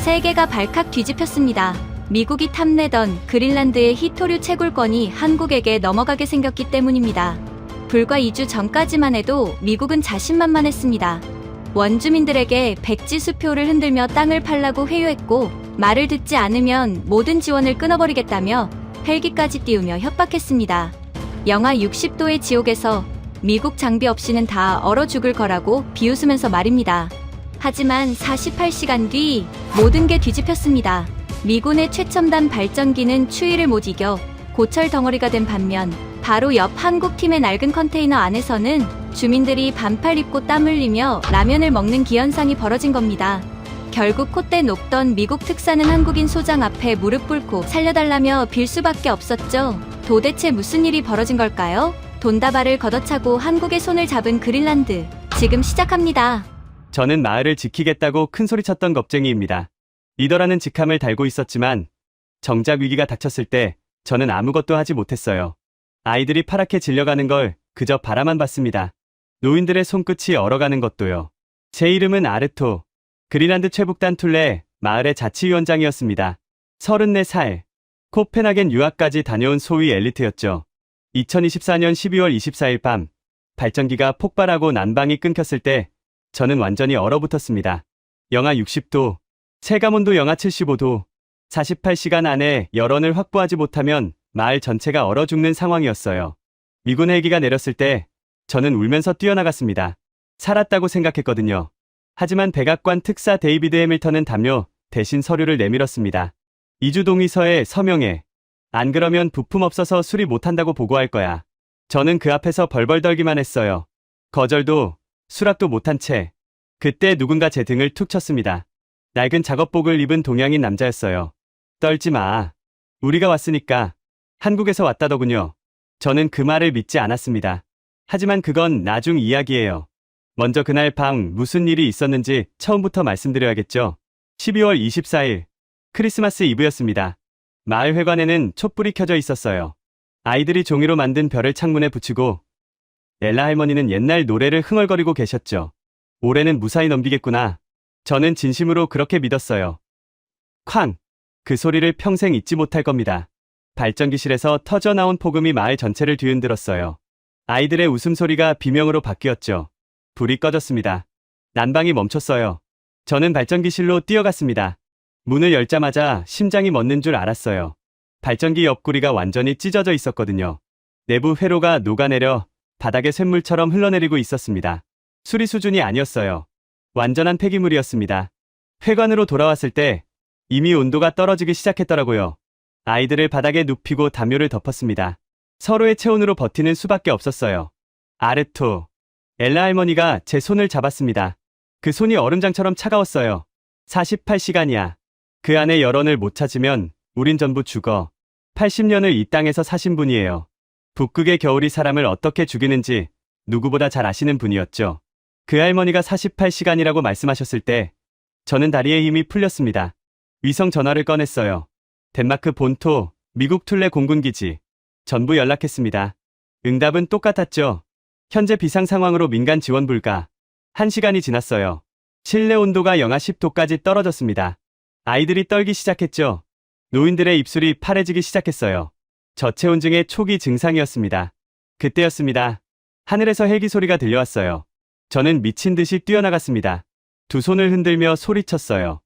세계가 발칵 뒤집혔습니다. 미국이 탐내던 그린란드의 희토류 채굴권이 한국에게 넘어가게 생겼기 때문입니다. 불과 2주 전까지만 해도 미국은 자신만만했습니다. 원주민들에게 백지 수표를 흔들며 땅을 팔라고 회유했고, 말을 듣지 않으면 모든 지원을 끊어버리겠다며 헬기까지 띄우며 협박했습니다. 영하 60도의 지옥에서 미국 장비 없이는 다 얼어 죽을 거라고 비웃으면서 말입니다. 하지만 48시간 뒤 모든 게 뒤집혔습니다. 미군의 최첨단 발전기는 추위를 못 이겨 고철 덩어리가 된 반면, 바로 옆 한국팀의 낡은 컨테이너 안에서는 주민들이 반팔 입고 땀 흘리며 라면을 먹는 기현상이 벌어진 겁니다. 결국 콧대 녹던 미국 특사는 한국인 소장 앞에 무릎 꿇고 살려달라며 빌 수밖에 없었죠. 도대체 무슨 일이 벌어진 걸까요? 돈다발을 걷어차고 한국의 손을 잡은 그린란드, 지금 시작합니다. 저는 마을을 지키겠다고 큰소리쳤던 겁쟁이입니다. 리더라는 직함을 달고 있었지만 정작 위기가 닥쳤을 때 저는 아무것도 하지 못했어요. 아이들이 파랗게 질려가는 걸 그저 바라만 봤습니다. 노인들의 손끝이 얼어가는 것도요. 제 이름은 아르토, 그린란드 최북단 툴레 마을의 자치위원장이었습니다. 34살, 코펜하겐 유학까지 다녀온 소위 엘리트였죠. 2024년 12월 24일 밤, 발전기가 폭발하고 난방이 끊겼을 때 저는 완전히 얼어붙었습니다. 영하 60도, 체감온도 영하 75도, 48시간 안에 열원을 확보하지 못하면 마을 전체가 얼어 죽는 상황이었어요. 미군 헬기가 내렸을 때 저는 울면서 뛰어나갔습니다. 살았다고 생각했거든요. 하지만 백악관 특사 데이비드 해밀턴은 담요 대신 서류를 내밀었습니다. 2주 동의서에 서명해. 안 그러면 부품 없어서 수리 못한다고 보고할 거야. 저는 그 앞에서 벌벌 떨기만 했어요. 거절도 수락도 못한 채. 그때 누군가 제 등을 툭 쳤습니다. 낡은 작업복을 입은 동양인 남자였어요. 떨지 마. 우리가 왔으니까. 한국에서 왔다더군요. 저는 그 말을 믿지 않았습니다. 하지만 그건 나중 이야기예요. 먼저 그날 밤 무슨 일이 있었는지 처음부터 말씀드려야겠죠. 12월 24일, 크리스마스 이브였습니다. 마을 회관에는 촛불이 켜져 있었어요. 아이들이 종이로 만든 별을 창문에 붙이고 엘라 할머니는 옛날 노래를 흥얼거리고 계셨죠. 올해는 무사히 넘기겠구나. 저는 진심으로 그렇게 믿었어요. 쾅! 그 소리를 평생 잊지 못할 겁니다. 발전기실에서 터져나온 폭음이 마을 전체를 뒤흔들었어요. 아이들의 웃음소리가 비명으로 바뀌었죠. 불이 꺼졌습니다. 난방이 멈췄어요. 저는 발전기실로 뛰어갔습니다. 문을 열자마자 심장이 멎는 줄 알았어요. 발전기 옆구리가 완전히 찢어져 있었거든요. 내부 회로가 녹아내려 바닥에 쇳물처럼 흘러내리고 있었습니다. 수리 수준이 아니었어요. 완전한 폐기물이었습니다. 회관으로 돌아왔을 때 이미 온도가 떨어지기 시작했더라고요. 아이들을 바닥에 눕히고 담요를 덮었습니다. 서로의 체온으로 버티는 수밖에 없었어요. 아르토, 엘라 할머니가 제 손을 잡았습니다. 그 손이 얼음장처럼 차가웠어요. 48시간이야. 그 안에 열원을 못 찾으면 우린 전부 죽어. 80년을 이 땅에서 사신 분이에요. 북극의 겨울이 사람을 어떻게 죽이는지 누구보다 잘 아시는 분이었죠. 그 할머니가 48시간이라고 말씀하셨을 때 저는 다리에 힘이 풀렸습니다. 위성 전화를 꺼냈어요. 덴마크 본토, 미국 툴레 공군기지. 전부 연락했습니다. 응답은 똑같았죠. 현재 비상 상황으로 민간 지원 불가. 1시간이 지났어요. 실내 온도가 영하 10도까지 떨어졌습니다. 아이들이 떨기 시작했죠. 노인들의 입술이 파래지기 시작했어요. 저체온증의 초기 증상이었습니다. 그때였습니다. 하늘에서 헬기 소리가 들려왔어요. 저는 미친 듯이 뛰어나갔습니다. 두 손을 흔들며 소리쳤어요.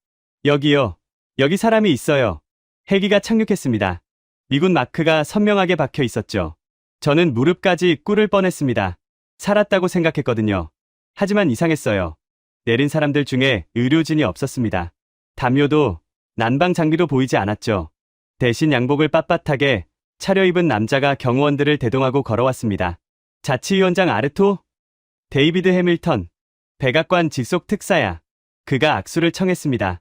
여기요. 여기 사람이 있어요. 헬기가 착륙했습니다. 미군 마크가 선명하게 박혀 있었죠. 저는 무릎까지 꿇을 뻔했습니다. 살았다고 생각했거든요. 하지만 이상했어요. 내린 사람들 중에 의료진이 없었습니다. 담요도 난방 장비도 보이지 않았죠. 대신 양복을 빳빳하게 차려입은 남자가 경호원들을 대동하고 걸어왔습니다. 자치위원장 아르토? 데이비드 해밀턴. 백악관 직속 특사야. 그가 악수를 청했습니다.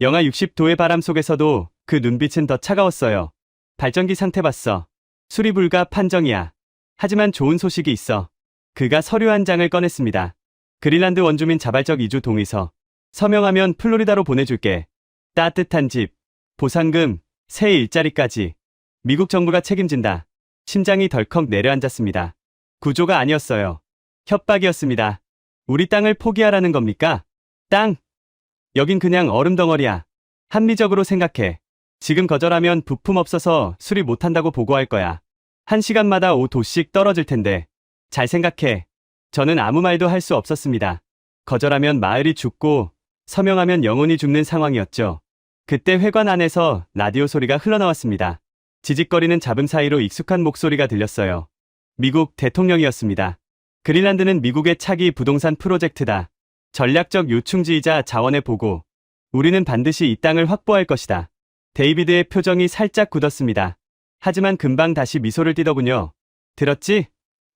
영하 60도의 바람 속에서도 그 눈빛은 더 차가웠어요. 발전기 상태 봤어. 수리 불가 판정이야. 하지만 좋은 소식이 있어. 그가 서류 한 장을 꺼냈습니다. 그린란드 원주민 자발적 이주 동의서. 서명하면 플로리다로 보내줄게. 따뜻한 집, 보상금, 새 일자리까지. 미국 정부가 책임진다. 심장이 덜컥 내려앉았습니다. 구조가 아니었어요. 협박이었습니다. 우리 땅을 포기하라는 겁니까? 땅? 여긴 그냥 얼음 덩어리야. 합리적으로 생각해. 지금 거절하면 부품 없어서 수리 못한다고 보고할 거야. 1시간마다 5도씩 떨어질 텐데. 잘 생각해. 저는 아무 말도 할 수 없었습니다. 거절하면 마을이 죽고 서명하면 영혼이 죽는 상황이었죠. 그때 회관 안에서 라디오 소리가 흘러나왔습니다. 지직거리는 잡음 사이로 익숙한 목소리가 들렸어요. 미국 대통령이었습니다. 그린란드는 미국의 차기 부동산 프로젝트다. 전략적 요충지이자 자원의 보고. 우리는 반드시 이 땅을 확보할 것이다. 데이비드의 표정이 살짝 굳었습니다. 하지만 금방 다시 미소를 띠더군요. 들었지?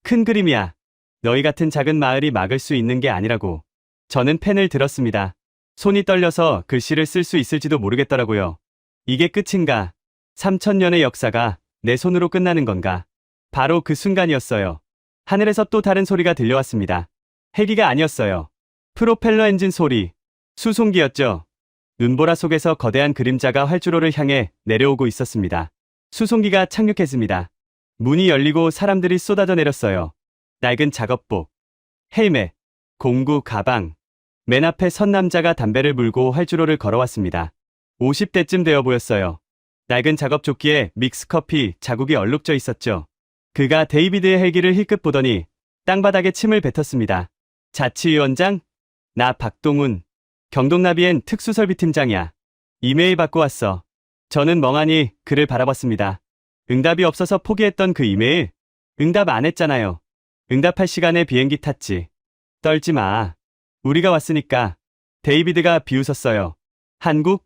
큰 그림이야. 너희 같은 작은 마을이 막을 수 있는 게 아니라고. 저는 펜을 들었습니다. 손이 떨려서 글씨를 쓸 수 있을지도 모르겠더라고요. 이게 끝인가? 3000년의 역사가 내 손으로 끝나는 건가? 바로 그 순간이었어요. 하늘에서 또 다른 소리가 들려왔습니다. 헬기가 아니었어요. 프로펠러 엔진 소리. 수송기였죠. 눈보라 속에서 거대한 그림자가 활주로를 향해 내려오고 있었습니다. 수송기가 착륙했습니다. 문이 열리고 사람들이 쏟아져 내렸어요. 낡은 작업복, 헬멧, 공구, 가방. 맨 앞에 선 남자가 담배를 물고 활주로를 걸어왔습니다. 50대쯤 되어 보였어요. 낡은 작업조끼에 믹스커피 자국이 얼룩져 있었죠. 그가 데이비드의 헬기를 힐끗 보더니 땅바닥에 침을 뱉었습니다. 자치위원장? 나 박동훈. 경동나비엔 특수설비팀장이야. 이메일 받고 왔어. 저는 멍하니 그를 바라봤습니다. 응답이 없어서 포기했던 그 이메일? 응답 안 했잖아요. 응답할 시간에 비행기 탔지. 떨지 마. 우리가 왔으니까. 데이비드가 비웃었어요. 한국?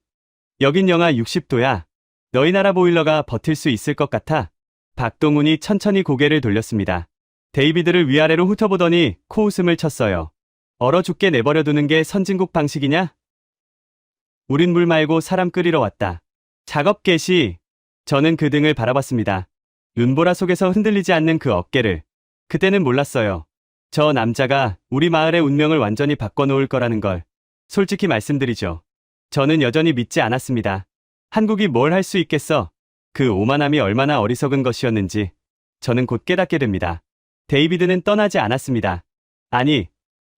여긴 영하 60도야. 너희 나라 보일러가 버틸 수 있을 것 같아. 박동훈이 천천히 고개를 돌렸습니다. 데이비드를 위아래로 훑어보더니 코웃음을 쳤어요. 얼어 죽게 내버려 두는 게 선진국 방식이냐? 우린 물 말고 사람 끓이러 왔다. 작업 개시. 저는 그 등을 바라봤습니다. 눈보라 속에서 흔들리지 않는 그 어깨를. 그때는 몰랐어요. 저 남자가 우리 마을의 운명을 완전히 바꿔놓을 거라는 걸. 솔직히 말씀드리죠. 저는 여전히 믿지 않았습니다. 한국이 뭘 할 수 있겠어? 그 오만함이 얼마나 어리석은 것이었는지 저는 곧 깨닫게 됩니다. 데이비드는 떠나지 않았습니다. 아니,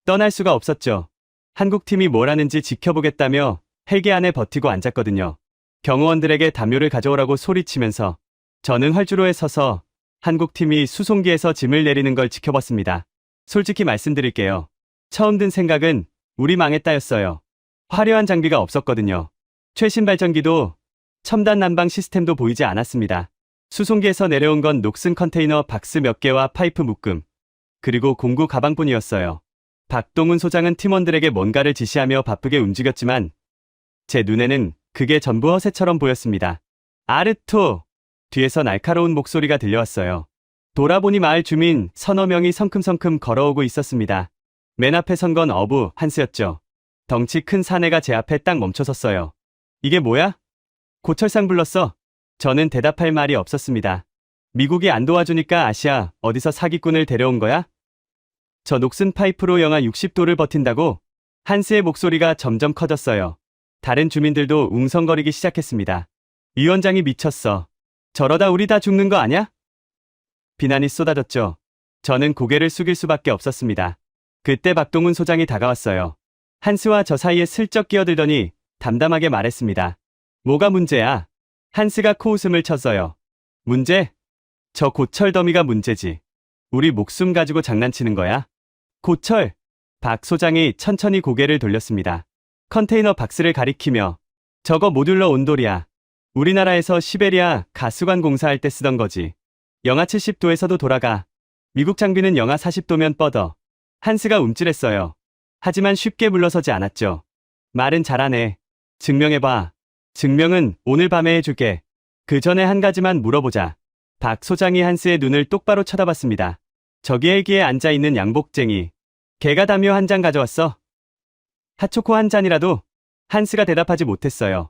떠날 수가 없었죠. 한국팀이 뭘 하는지 지켜보겠다며 헬기 안에 버티고 앉았거든요. 경호원들에게 담요를 가져오라고 소리치면서 저는 활주로에 서서 한국팀이 수송기에서 짐을 내리는 걸 지켜봤습니다. 솔직히 말씀드릴게요. 처음 든 생각은 우리 망했다였어요. 화려한 장비가 없었거든요. 최신 발전기도 첨단 난방 시스템도 보이지 않았습니다. 수송기에서 내려온 건 녹슨 컨테이너 박스 몇 개와 파이프 묶음, 그리고 공구 가방뿐이었어요. 박동훈 소장은 팀원들에게 뭔가를 지시하며 바쁘게 움직였지만 제 눈에는 그게 전부 허세처럼 보였습니다. 아르토! 뒤에서 날카로운 목소리가 들려왔어요. 돌아보니 마을 주민 서너 명이 성큼성큼 걸어오고 있었습니다. 맨 앞에 선 건 어부 한스였죠. 덩치 큰 사내가 제 앞에 딱 멈춰섰어요. 이게 뭐야? 고철상 불렀어. 저는 대답할 말이 없었습니다. 미국이 안 도와주니까 아시아 어디서 사기꾼을 데려온 거야? 저 녹슨 파이프로 영하 60도를 버틴다고? 한스의 목소리가 점점 커졌어요. 다른 주민들도 웅성거리기 시작했습니다. 위원장이 미쳤어. 저러다 우리 다 죽는 거 아냐? 비난이 쏟아졌죠. 저는 고개를 숙일 수밖에 없었습니다. 그때 박동훈 소장이 다가왔어요. 한스와 저 사이에 슬쩍 끼어들더니 담담하게 말했습니다. 뭐가 문제야? 한스가 코웃음을 쳤어요. 문제? 저 고철 더미가 문제지. 우리 목숨 가지고 장난치는 거야? 고철! 박 소장이 천천히 고개를 돌렸습니다. 컨테이너 박스를 가리키며 저거 모듈러 온돌이야. 우리나라에서 시베리아 가스관 공사할 때 쓰던 거지. 영하 70도에서도 돌아가. 미국 장비는 영하 40도면 뻗어. 한스가 움찔했어요. 하지만 쉽게 물러서지 않았죠. 말은 잘하네. 증명해봐. 증명은 오늘 밤에 해줄게. 그 전에 한 가지만 물어보자. 박 소장이 한스의 눈을 똑바로 쳐다봤습니다. 저기 헬기에 앉아있는 양복쟁이. 걔가 담요 한 잔 가져왔어? 핫초코 한 잔이라도? 한스가 대답하지 못했어요.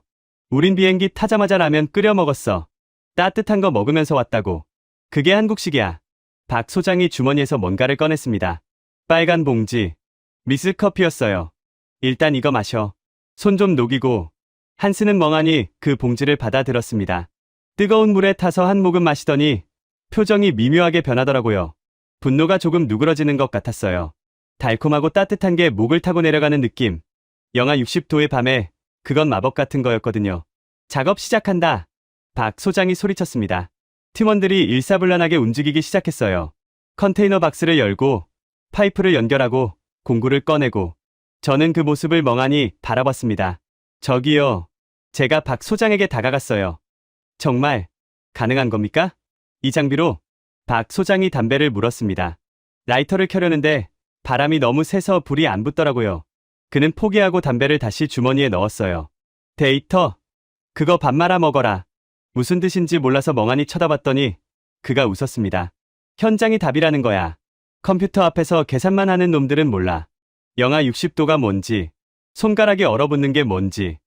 우린 비행기 타자마자 라면 끓여 먹었어. 따뜻한 거 먹으면서 왔다고. 그게 한국식이야. 박 소장이 주머니에서 뭔가를 꺼냈습니다. 빨간 봉지. 미스커피였어요. 일단 이거 마셔. 손 좀 녹이고. 한스는 멍하니 그 봉지를 받아들었습니다. 뜨거운 물에 타서 한 모금 마시더니 표정이 미묘하게 변하더라고요. 분노가 조금 누그러지는 것 같았어요. 달콤하고 따뜻한 게 목을 타고 내려가는 느낌. 영하 60도의 밤에 그건 마법 같은 거였거든요. 작업 시작한다. 박 소장이 소리쳤습니다. 팀원들이 일사불란하게 움직이기 시작했어요. 컨테이너 박스를 열고 파이프를 연결하고 공구를 꺼내고 저는 그 모습을 멍하니 바라봤습니다. 저기요. 제가 박 소장에게 다가갔어요. 정말 가능한 겁니까? 이 장비로 박 소장이 담배를 물었습니다. 라이터를 켜려는데 바람이 너무 세서 불이 안 붙더라고요. 그는 포기하고 담배를 다시 주머니에 넣었어요. 데이터, 그거 밥 말아 먹어라. 무슨 뜻인지 몰라서 멍하니 쳐다봤더니 그가 웃었습니다. 현장이 답이라는 거야. 컴퓨터 앞에서 계산만 하는 놈들은 몰라. 영하 60도가 뭔지, 손가락이 얼어붙는 게 뭔지.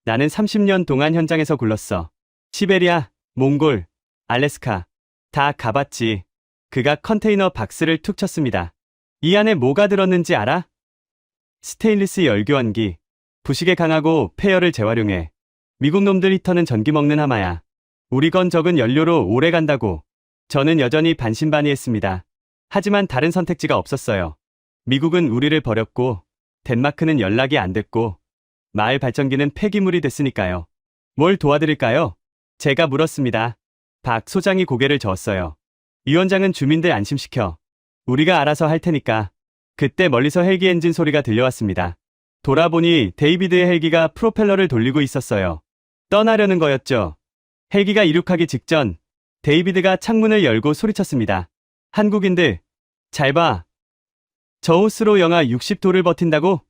나는 30년 동안 현장에서 굴렀어. 시베리아, 몽골, 알래스카 다 가봤지. 그가 컨테이너 박스를 툭 쳤습니다. 이 안에 뭐가 들었는지 알아? 스테인리스 열교환기. 부식에 강하고 폐열을 재활용해. 미국 놈들 히터는 전기 먹는 하마야. 우리 건 적은 연료로 오래 간다고. 저는 여전히 반신반의했습니다. 하지만 다른 선택지가 없었어요. 미국은 우리를 버렸고 덴마크는 연락이 안 됐고 마을 발전기는 폐기물이 됐으니까요. 뭘 도와드릴까요? 제가 물었습니다. 박 소장이 고개를 저었어요. 위원장은 주민들 안심시켜. 우리가 알아서 할 테니까. 그때 멀리서 헬기 엔진 소리가 들려왔습니다. 돌아보니 데이비드의 헬기가 프로펠러를 돌리고 있었어요. 떠나려는 거였죠. 헬기가 이륙하기 직전 데이비드가 창문을 열고 소리쳤습니다. 한국인들, 잘 봐. 저 호스로 영하 60도를 버틴다고?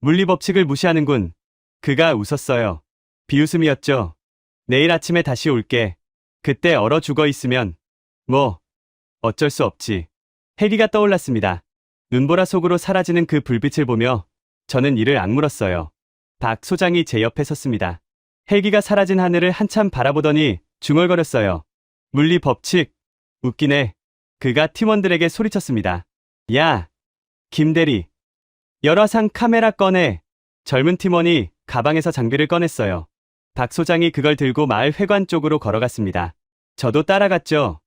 물리법칙을 무시하는군. 그가 웃었어요. 비웃음이었죠. 내일 아침에 다시 올게. 그때 얼어 죽어 있으면 뭐 어쩔 수 없지. 헬기가 떠올랐습니다. 눈보라 속으로 사라지는 그 불빛을 보며 저는 이를 악물었어요. 박 소장이 제 옆에 섰습니다. 헬기가 사라진 하늘을 한참 바라보더니 중얼거렸어요. 물리 법칙. 웃기네. 그가 팀원들에게 소리쳤습니다. 야, 김대리. 열화상 카메라 꺼내. 젊은 팀원이 가방에서 장비를 꺼냈어요. 박 소장이 그걸 들고 마을 회관 쪽으로 걸어갔습니다. 저도 따라갔죠.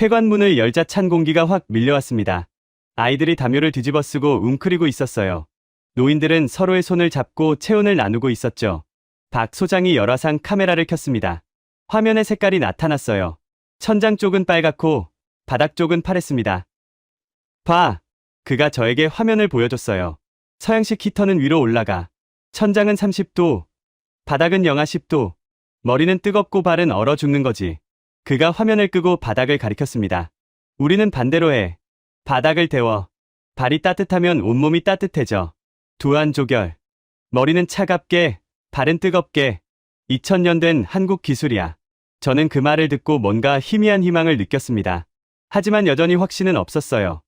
회관 문을 열자 찬 공기가 확 밀려왔습니다. 아이들이 담요를 뒤집어 쓰고 웅크리고 있었어요. 노인들은 서로의 손을 잡고 체온을 나누고 있었죠. 박 소장이 열화상 카메라를 켰습니다. 화면의 색깔이 나타났어요. 천장 쪽은 빨갛고 바닥 쪽은 파랬습니다. 봐! 그가 저에게 화면을 보여줬어요. 서양식 히터는 위로 올라가. 천장은 30도, 바닥은 영하 10도. 머리는 뜨겁고 발은 얼어 죽는 거지. 그가 화면을 끄고 바닥을 가리켰습니다. 우리는 반대로 해. 바닥을 데워. 발이 따뜻하면 온몸이 따뜻해져. 두안 조결. 머리는 차갑게, 발은 뜨겁게. 2000년 된 한국 기술이야. 저는 그 말을 듣고 뭔가 희미한 희망을 느꼈습니다. 하지만 여전히 확신은 없었어요.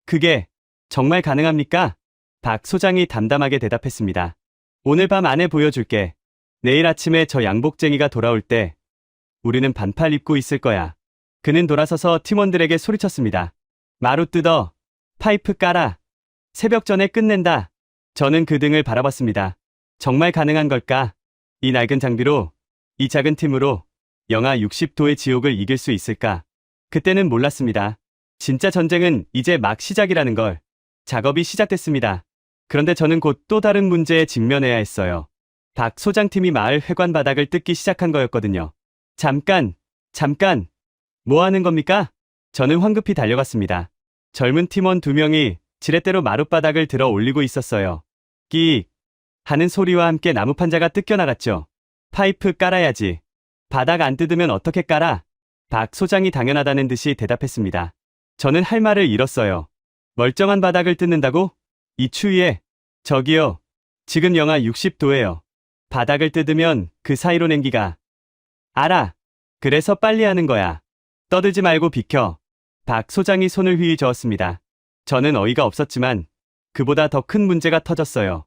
그게 정말 가능합니까? 박 소장이 담담하게 대답했습니다. 오늘 밤 안에 보여줄게. 내일 아침에 저 양복쟁이가 돌아올 때 우리는 반팔 입고 있을 거야. 그는 돌아서서 팀원들에게 소리쳤습니다. 마루 뜯어. 파이프 깔아. 새벽 전에 끝낸다. 저는 그 등을 바라봤습니다. 정말 가능한 걸까? 이 낡은 장비로, 이 작은 팀으로 영하 60도의 지옥을 이길 수 있을까? 그때는 몰랐습니다. 진짜 전쟁은 이제 막 시작이라는 걸. 작업이 시작됐습니다. 그런데 저는 곧 또 다른 문제에 직면해야 했어요. 박 소장팀이 마을 회관 바닥을 뜯기 시작한 거였거든요. 잠깐! 뭐 하는 겁니까? 저는 황급히 달려갔습니다. 젊은 팀원 2명이 지렛대로 마룻바닥을 들어 올리고 있었어요. 끼익! 하는 소리와 함께 나무 판자가 뜯겨나갔죠. 파이프 깔아야지. 바닥 안 뜯으면 어떻게 깔아? 박 소장이 당연하다는 듯이 대답했습니다. 저는 할 말을 잃었어요. 멀쩡한 바닥을 뜯는다고? 이 추위에. 저기요. 지금 영하 60도예요. 바닥을 뜯으면 그 사이로 냉기가. 알아. 그래서 빨리 하는 거야. 떠들지 말고 비켜. 박 소장이 손을 휘휘 저었습니다. 저는 어이가 없었지만 그보다 더 큰 문제가 터졌어요.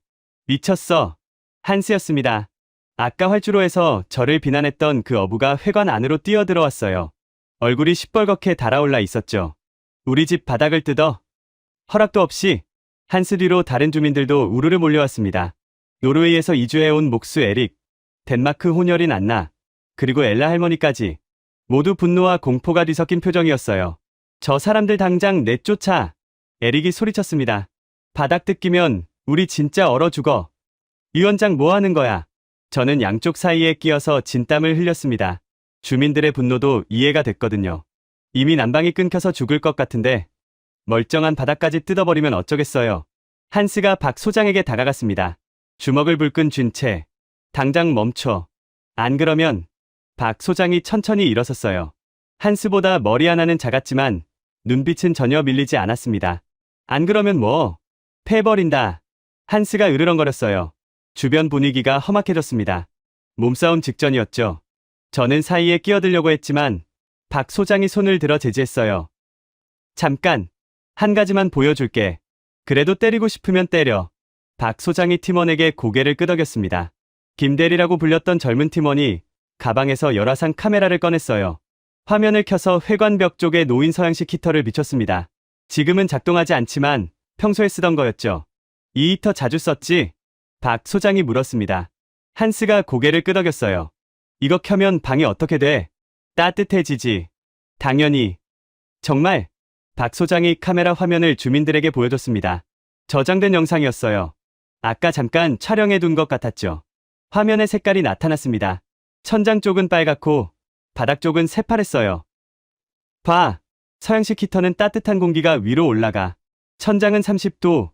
미쳤어. 한스였습니다. 아까 활주로에서 저를 비난했던 그 어부가 회관 안으로 뛰어들어왔어요. 얼굴이 시뻘겋게 달아올라 있었죠. 우리 집 바닥을 뜯어. 허락도 없이. 한스 뒤로 다른 주민들도 우르르 몰려왔습니다. 노르웨이에서 이주해온 목수 에릭, 덴마크 혼혈인 안나, 그리고 엘라 할머니까지. 모두 분노와 공포가 뒤섞인 표정이었어요. 저 사람들 당장 내쫓아. 에릭이 소리쳤습니다. 바닥 뜯기면 우리 진짜 얼어 죽어. 위원장 뭐 하는 거야? 저는 양쪽 사이에 끼어서 진땀을 흘렸습니다. 주민들의 분노도 이해가 됐거든요. 이미 난방이 끊겨서 죽을 것 같은데 멀쩡한 바닥까지 뜯어버리면 어쩌겠어요. 한스가 박 소장에게 다가갔습니다. 주먹을 불끈 쥔 채 당장 멈춰. 안 그러면 박 소장이 천천히 일어섰어요. 한스보다 머리 하나는 작았지만 눈빛은 전혀 밀리지 않았습니다. 안 그러면 뭐? 패버린다. 한스가 으르렁거렸어요. 주변 분위기가 험악해졌습니다. 몸싸움 직전이었죠. 저는 사이에 끼어들려고 했지만 박 소장이 손을 들어 제지했어요. 잠깐, 한 가지만 보여줄게. 그래도 때리고 싶으면 때려. 박 소장이 팀원에게 고개를 끄덕였습니다. 김대리라고 불렸던 젊은 팀원이 가방에서 열화상 카메라를 꺼냈어요. 화면을 켜서 회관벽 쪽에 놓인 서양식 히터를 비췄습니다. 지금은 작동하지 않지만 평소에 쓰던 거였죠. 이 히터 자주 썼지? 박 소장이 물었습니다. 한스가 고개를 끄덕였어요. 이거 켜면 방이 어떻게 돼? 따뜻해지지. 당연히. 정말? 박 소장이 카메라 화면을 주민들에게 보여줬습니다. 저장된 영상이었어요. 아까 잠깐 촬영해둔 것 같았죠. 화면의 색깔이 나타났습니다. 천장 쪽은 빨갛고 바닥 쪽은 새파랬어요. 봐. 서양식 히터는 따뜻한 공기가 위로 올라가. 천장은 30도,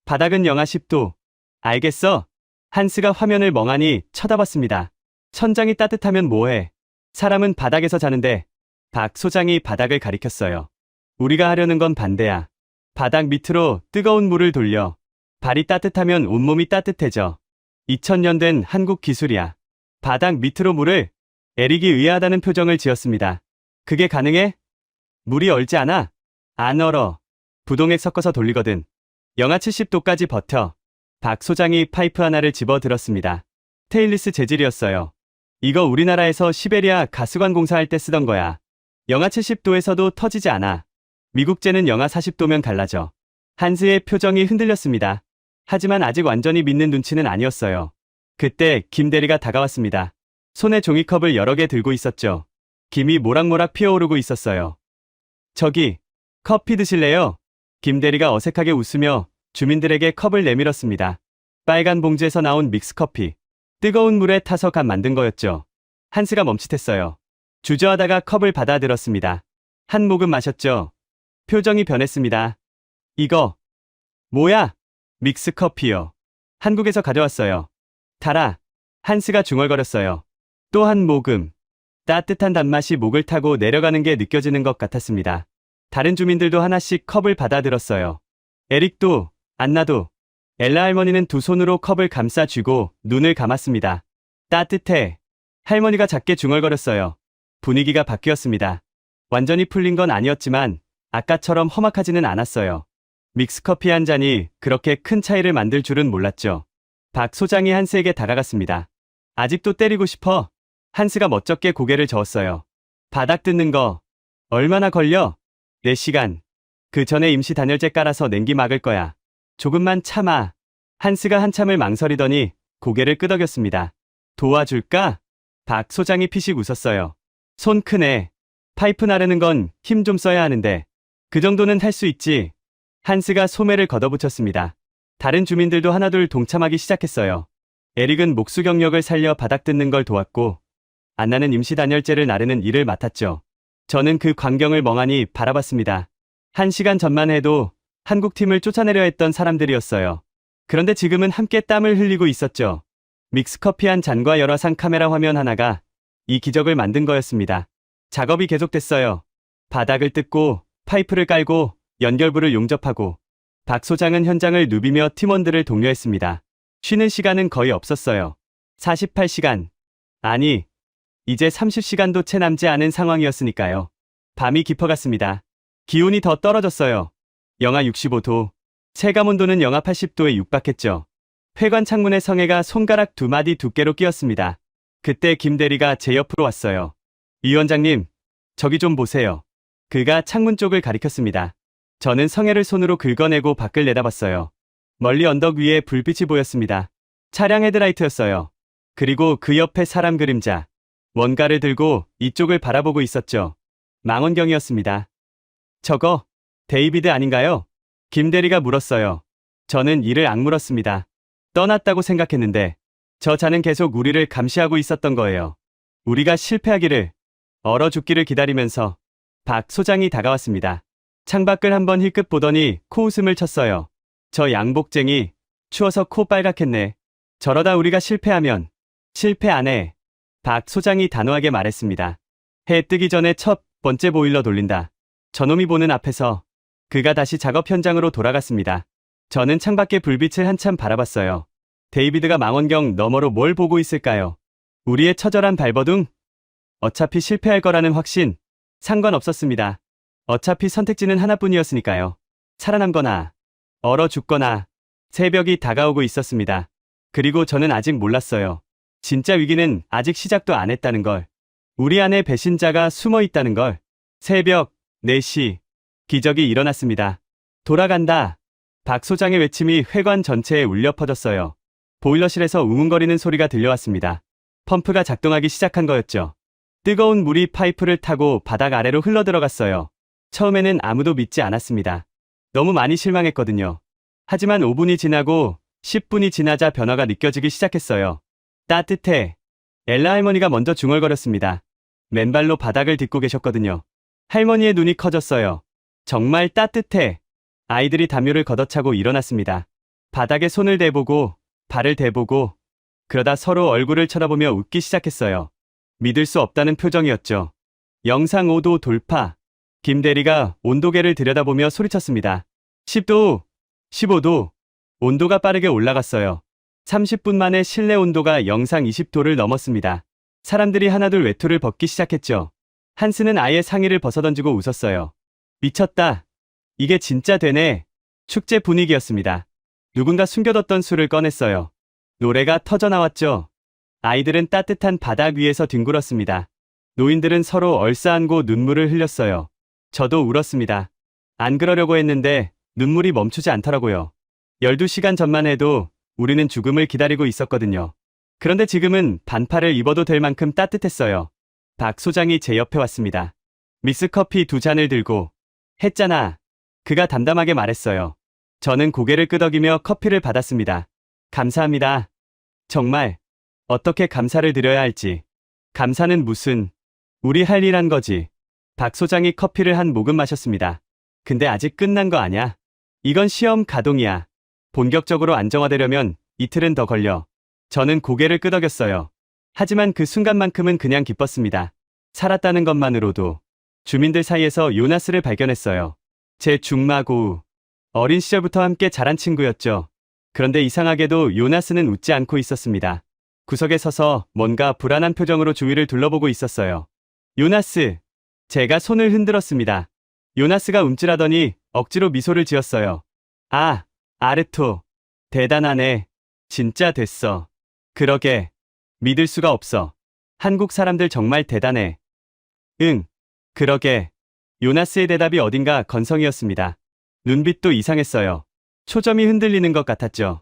바닥은 영하 10도. 알겠어? 한스가 화면을 멍하니 쳐다봤습니다. 천장이 따뜻하면 뭐해? 사람은 바닥에서 자는데. 박 소장이 바닥을 가리켰어요. 우리가 하려는 건 반대야. 바닥 밑으로 뜨거운 물을 돌려. 발이 따뜻하면 온몸이 따뜻해져. 2000년 된 한국 기술이야. 바닥 밑으로 물을. 에릭이 의아하다는 표정을 지었습니다. 그게 가능해? 물이 얼지 않아? 안 얼어. 부동액 섞어서 돌리거든. 영하 70도까지 버텨. 박 소장이 파이프 하나를 집어 들었습니다. 스테인리스 재질이었어요. 이거 우리나라에서 시베리아 가스관 공사할 때 쓰던 거야. 영하 70도에서도 터지지 않아. 미국제는 영하 40도면 갈라져. 한스의 표정이 흔들렸습니다. 하지만 아직 완전히 믿는 눈치는 아니었어요. 그때 김 대리가 다가왔습니다. 손에 종이컵을 여러 개 들고 있었죠. 김이 모락모락 피어오르고 있었어요. 저기, 커피 드실래요? 김 대리가 어색하게 웃으며 주민들에게 컵을 내밀었습니다. 빨간 봉지에서 나온 믹스커피. 뜨거운 물에 타서 갓 만든 거였죠. 한스가 멈칫했어요. 주저하다가 컵을 받아들었습니다. 한 모금 마셨죠. 표정이 변했습니다. 이거 뭐야? 믹스커피요. 한국에서 가져왔어요. 달아. 한스가 중얼거렸어요. 또 한 모금. 따뜻한 단맛이 목을 타고 내려가는 게 느껴지는 것 같았습니다. 다른 주민들도 하나씩 컵을 받아들었어요. 에릭도, 안나도. 엘라 할머니는 두 손으로 컵을 감싸 쥐고 눈을 감았습니다. 따뜻해. 할머니가 작게 중얼거렸어요. 분위기가 바뀌었습니다. 완전히 풀린 건 아니었지만 아까처럼 험악하지는 않았어요. 믹스커피 한 잔이 그렇게 큰 차이를 만들 줄은 몰랐죠. 박 소장이 한스에게 다가갔습니다. 아직도 때리고 싶어? 한스가 멋쩍게 고개를 저었어요. 바닥 뜯는 거 얼마나 걸려? 4시간. 그 전에 임시 단열재 깔아서 냉기 막을 거야. 조금만 참아. 한스가 한참을 망설이더니 고개를 끄덕였습니다. 도와줄까? 박 소장이 피식 웃었어요. 손 크네. 파이프 나르는 건 힘 좀 써야 하는데. 그 정도는 할 수 있지. 한스가 소매를 걷어붙였습니다. 다른 주민들도 하나둘 동참하기 시작했어요. 에릭은 목수 경력을 살려 바닥 뜯는 걸 도왔고, 안나는 임시 단열재를 나르는 일을 맡았죠. 저는 그 광경을 멍하니 바라봤습니다. 1시간 전만 해도 한국 팀을 쫓아내려 했던 사람들이었어요. 그런데 지금은 함께 땀을 흘리고 있었죠. 믹스커피 한 잔과 열화상 카메라 화면 하나가 이 기적을 만든 거였습니다. 작업이 계속됐어요. 바닥을 뜯고 파이프를 깔고 연결부를 용접하고 박 소장은 현장을 누비며 팀원들을 독려했습니다. 쉬는 시간은 거의 없었어요. 48시간. 아니, 이제 30시간도 채 남지 않은 상황이었으니까요. 밤이 깊어갔습니다. 기온이 더 떨어졌어요. 영하 65도. 체감온도는 영하 80도에 육박했죠. 회관 창문에 성에가 손가락 2마디 두께로 끼었습니다. 그때 김 대리가 제 옆으로 왔어요. 위원장님, 저기 좀 보세요. 그가 창문 쪽을 가리켰습니다. 저는 성에를 손으로 긁어내고 밖을 내다봤어요. 멀리 언덕 위에 불빛이 보였습니다. 차량 헤드라이트였어요. 그리고 그 옆에 사람 그림자. 뭔가를 들고 이쪽을 바라보고 있었죠. 망원경이었습니다. 저거, 데이비드 아닌가요? 김 대리가 물었어요. 저는 이를 악물었습니다. 떠났다고 생각했는데 저 자는 계속 우리를 감시하고 있었던 거예요. 우리가 실패하기를, 얼어 죽기를 기다리면서 박 소장이 다가왔습니다. 창밖을 한번 힐끗 보더니 코웃음을 쳤어요. 저 양복쟁이, 추워서 코 빨갛겠네. 저러다 우리가 실패하면. 실패 안 해. 박 소장이 단호하게 말했습니다. 해 뜨기 전에 첫 번째 보일러 돌린다. 저놈이 보는 앞에서 그가 다시 작업 현장으로 돌아갔습니다. 저는 창밖의 불빛을 한참 바라봤어요. 데이비드가 망원경 너머로 뭘 보고 있을까요? 우리의 처절한 발버둥? 어차피 실패할 거라는 확신, 상관없었습니다. 어차피 선택지는 하나뿐이었으니까요. 살아남거나, 얼어 죽거나. 새벽이 다가오고 있었습니다. 그리고 저는 아직 몰랐어요. 진짜 위기는 아직 시작도 안 했다는 걸. 우리 안에 배신자가 숨어 있다는 걸. 새벽 4시, 기적이 일어났습니다. 돌아간다. 박 소장의 외침이 회관 전체에 울려 퍼졌어요. 보일러실에서 웅웅거리는 소리가 들려왔습니다. 펌프가 작동하기 시작한 거였죠. 뜨거운 물이 파이프를 타고 바닥 아래로 흘러들어갔어요. 처음에는 아무도 믿지 않았습니다. 너무 많이 실망했거든요. 하지만 5분이 지나고 10분이 지나자 변화가 느껴지기 시작했어요. 따뜻해. 엘라 할머니가 먼저 중얼거렸습니다. 맨발로 바닥을 딛고 계셨거든요. 할머니의 눈이 커졌어요. 정말 따뜻해. 아이들이 담요를 걷어차고 일어났습니다. 바닥에 손을 대보고 발을 대보고 그러다 서로 얼굴을 쳐다보며 웃기 시작했어요. 믿을 수 없다는 표정이었죠. 영상 5도 돌파. 김 대리가 온도계를 들여다보며 소리쳤습니다. 10도, 15도. 온도가 빠르게 올라갔어요. 30분 만에 실내 온도가 영상 20도를 넘었습니다. 사람들이 하나둘 외투를 벗기 시작했죠. 한스는 아예 상의를 벗어던지고 웃었어요. 미쳤다. 이게 진짜 되네. 축제 분위기였습니다. 누군가 숨겨뒀던 술을 꺼냈어요. 노래가 터져나왔죠. 아이들은 따뜻한 바닥 위에서 뒹굴었습니다. 노인들은 서로 얼싸안고 눈물을 흘렸어요. 저도 울었습니다. 안 그러려고 했는데 눈물이 멈추지 않더라고요. 12시간 전만 해도 우리는 죽음을 기다리고 있었거든요. 그런데 지금은 반팔을 입어도 될 만큼 따뜻했어요. 박 소장이 제 옆에 왔습니다. 믹스커피 2잔을 들고. 했잖아. 그가 담담하게 말했어요. 저는 고개를 끄덕이며 커피를 받았습니다. 감사합니다. 정말 어떻게 감사를 드려야 할지. 감사는 무슨, 우리 할 일 한 거지. 박 소장이 커피를 한 모금 마셨습니다. 근데 아직 끝난 거 아냐? 이건 시험 가동이야. 본격적으로 안정화되려면 이틀은 더 걸려. 저는 고개를 끄덕였어요. 하지만 그 순간만큼은 그냥 기뻤습니다. 살았다는 것만으로도. 주민들 사이에서 요나스를 발견했어요. 제 중마고우. 어린 시절부터 함께 자란 친구였죠. 그런데 이상하게도 요나스는 웃지 않고 있었습니다. 구석에 서서 뭔가 불안한 표정으로 주위를 둘러보고 있었어요. 요나스. 제가 손을 흔들었습니다. 요나스가 움찔하더니 억지로 미소를 지었어요. 아, 아르토. 대단하네. 진짜 됐어. 그러게. 믿을 수가 없어. 한국 사람들 정말 대단해. 응. 그러게. 요나스의 대답이 어딘가 건성이었습니다. 눈빛도 이상했어요. 초점이 흔들리는 것 같았죠.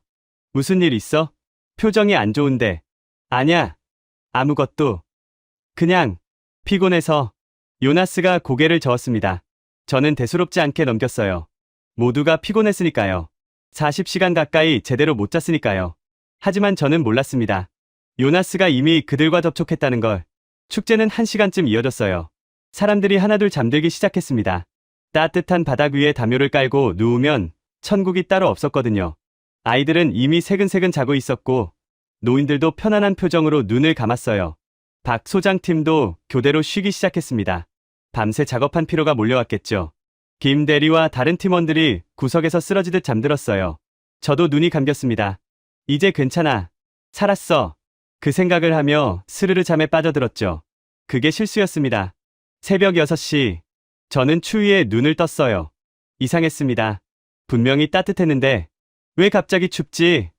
무슨 일 있어? 표정이 안 좋은데. 아냐. 아무것도. 그냥 피곤해서. 요나스가 고개를 저었습니다. 저는 대수롭지 않게 넘겼어요. 모두가 피곤했으니까요. 40시간 가까이 제대로 못 잤으니까요. 하지만 저는 몰랐습니다. 요나스가 이미 그들과 접촉했다는 걸. 축제는 1시간쯤 이어졌어요. 사람들이 하나둘 잠들기 시작했습니다. 따뜻한 바닥 위에 담요를 깔고 누우면 천국이 따로 없었거든요. 아이들은 이미 새근새근 자고 있었고 노인들도 편안한 표정으로 눈을 감았어요. 박 소장 팀도 교대로 쉬기 시작했습니다. 밤새 작업한 피로가 몰려왔겠죠. 김 대리와 다른 팀원들이 구석에서 쓰러지듯 잠들었어요. 저도 눈이 감겼습니다. 이제 괜찮아. 살았어. 그 생각을 하며 스르르 잠에 빠져들었죠. 그게 실수였습니다. 새벽 6시. 저는 추위에 눈을 떴어요. 이상했습니다. 분명히 따뜻했는데 왜 갑자기 춥지?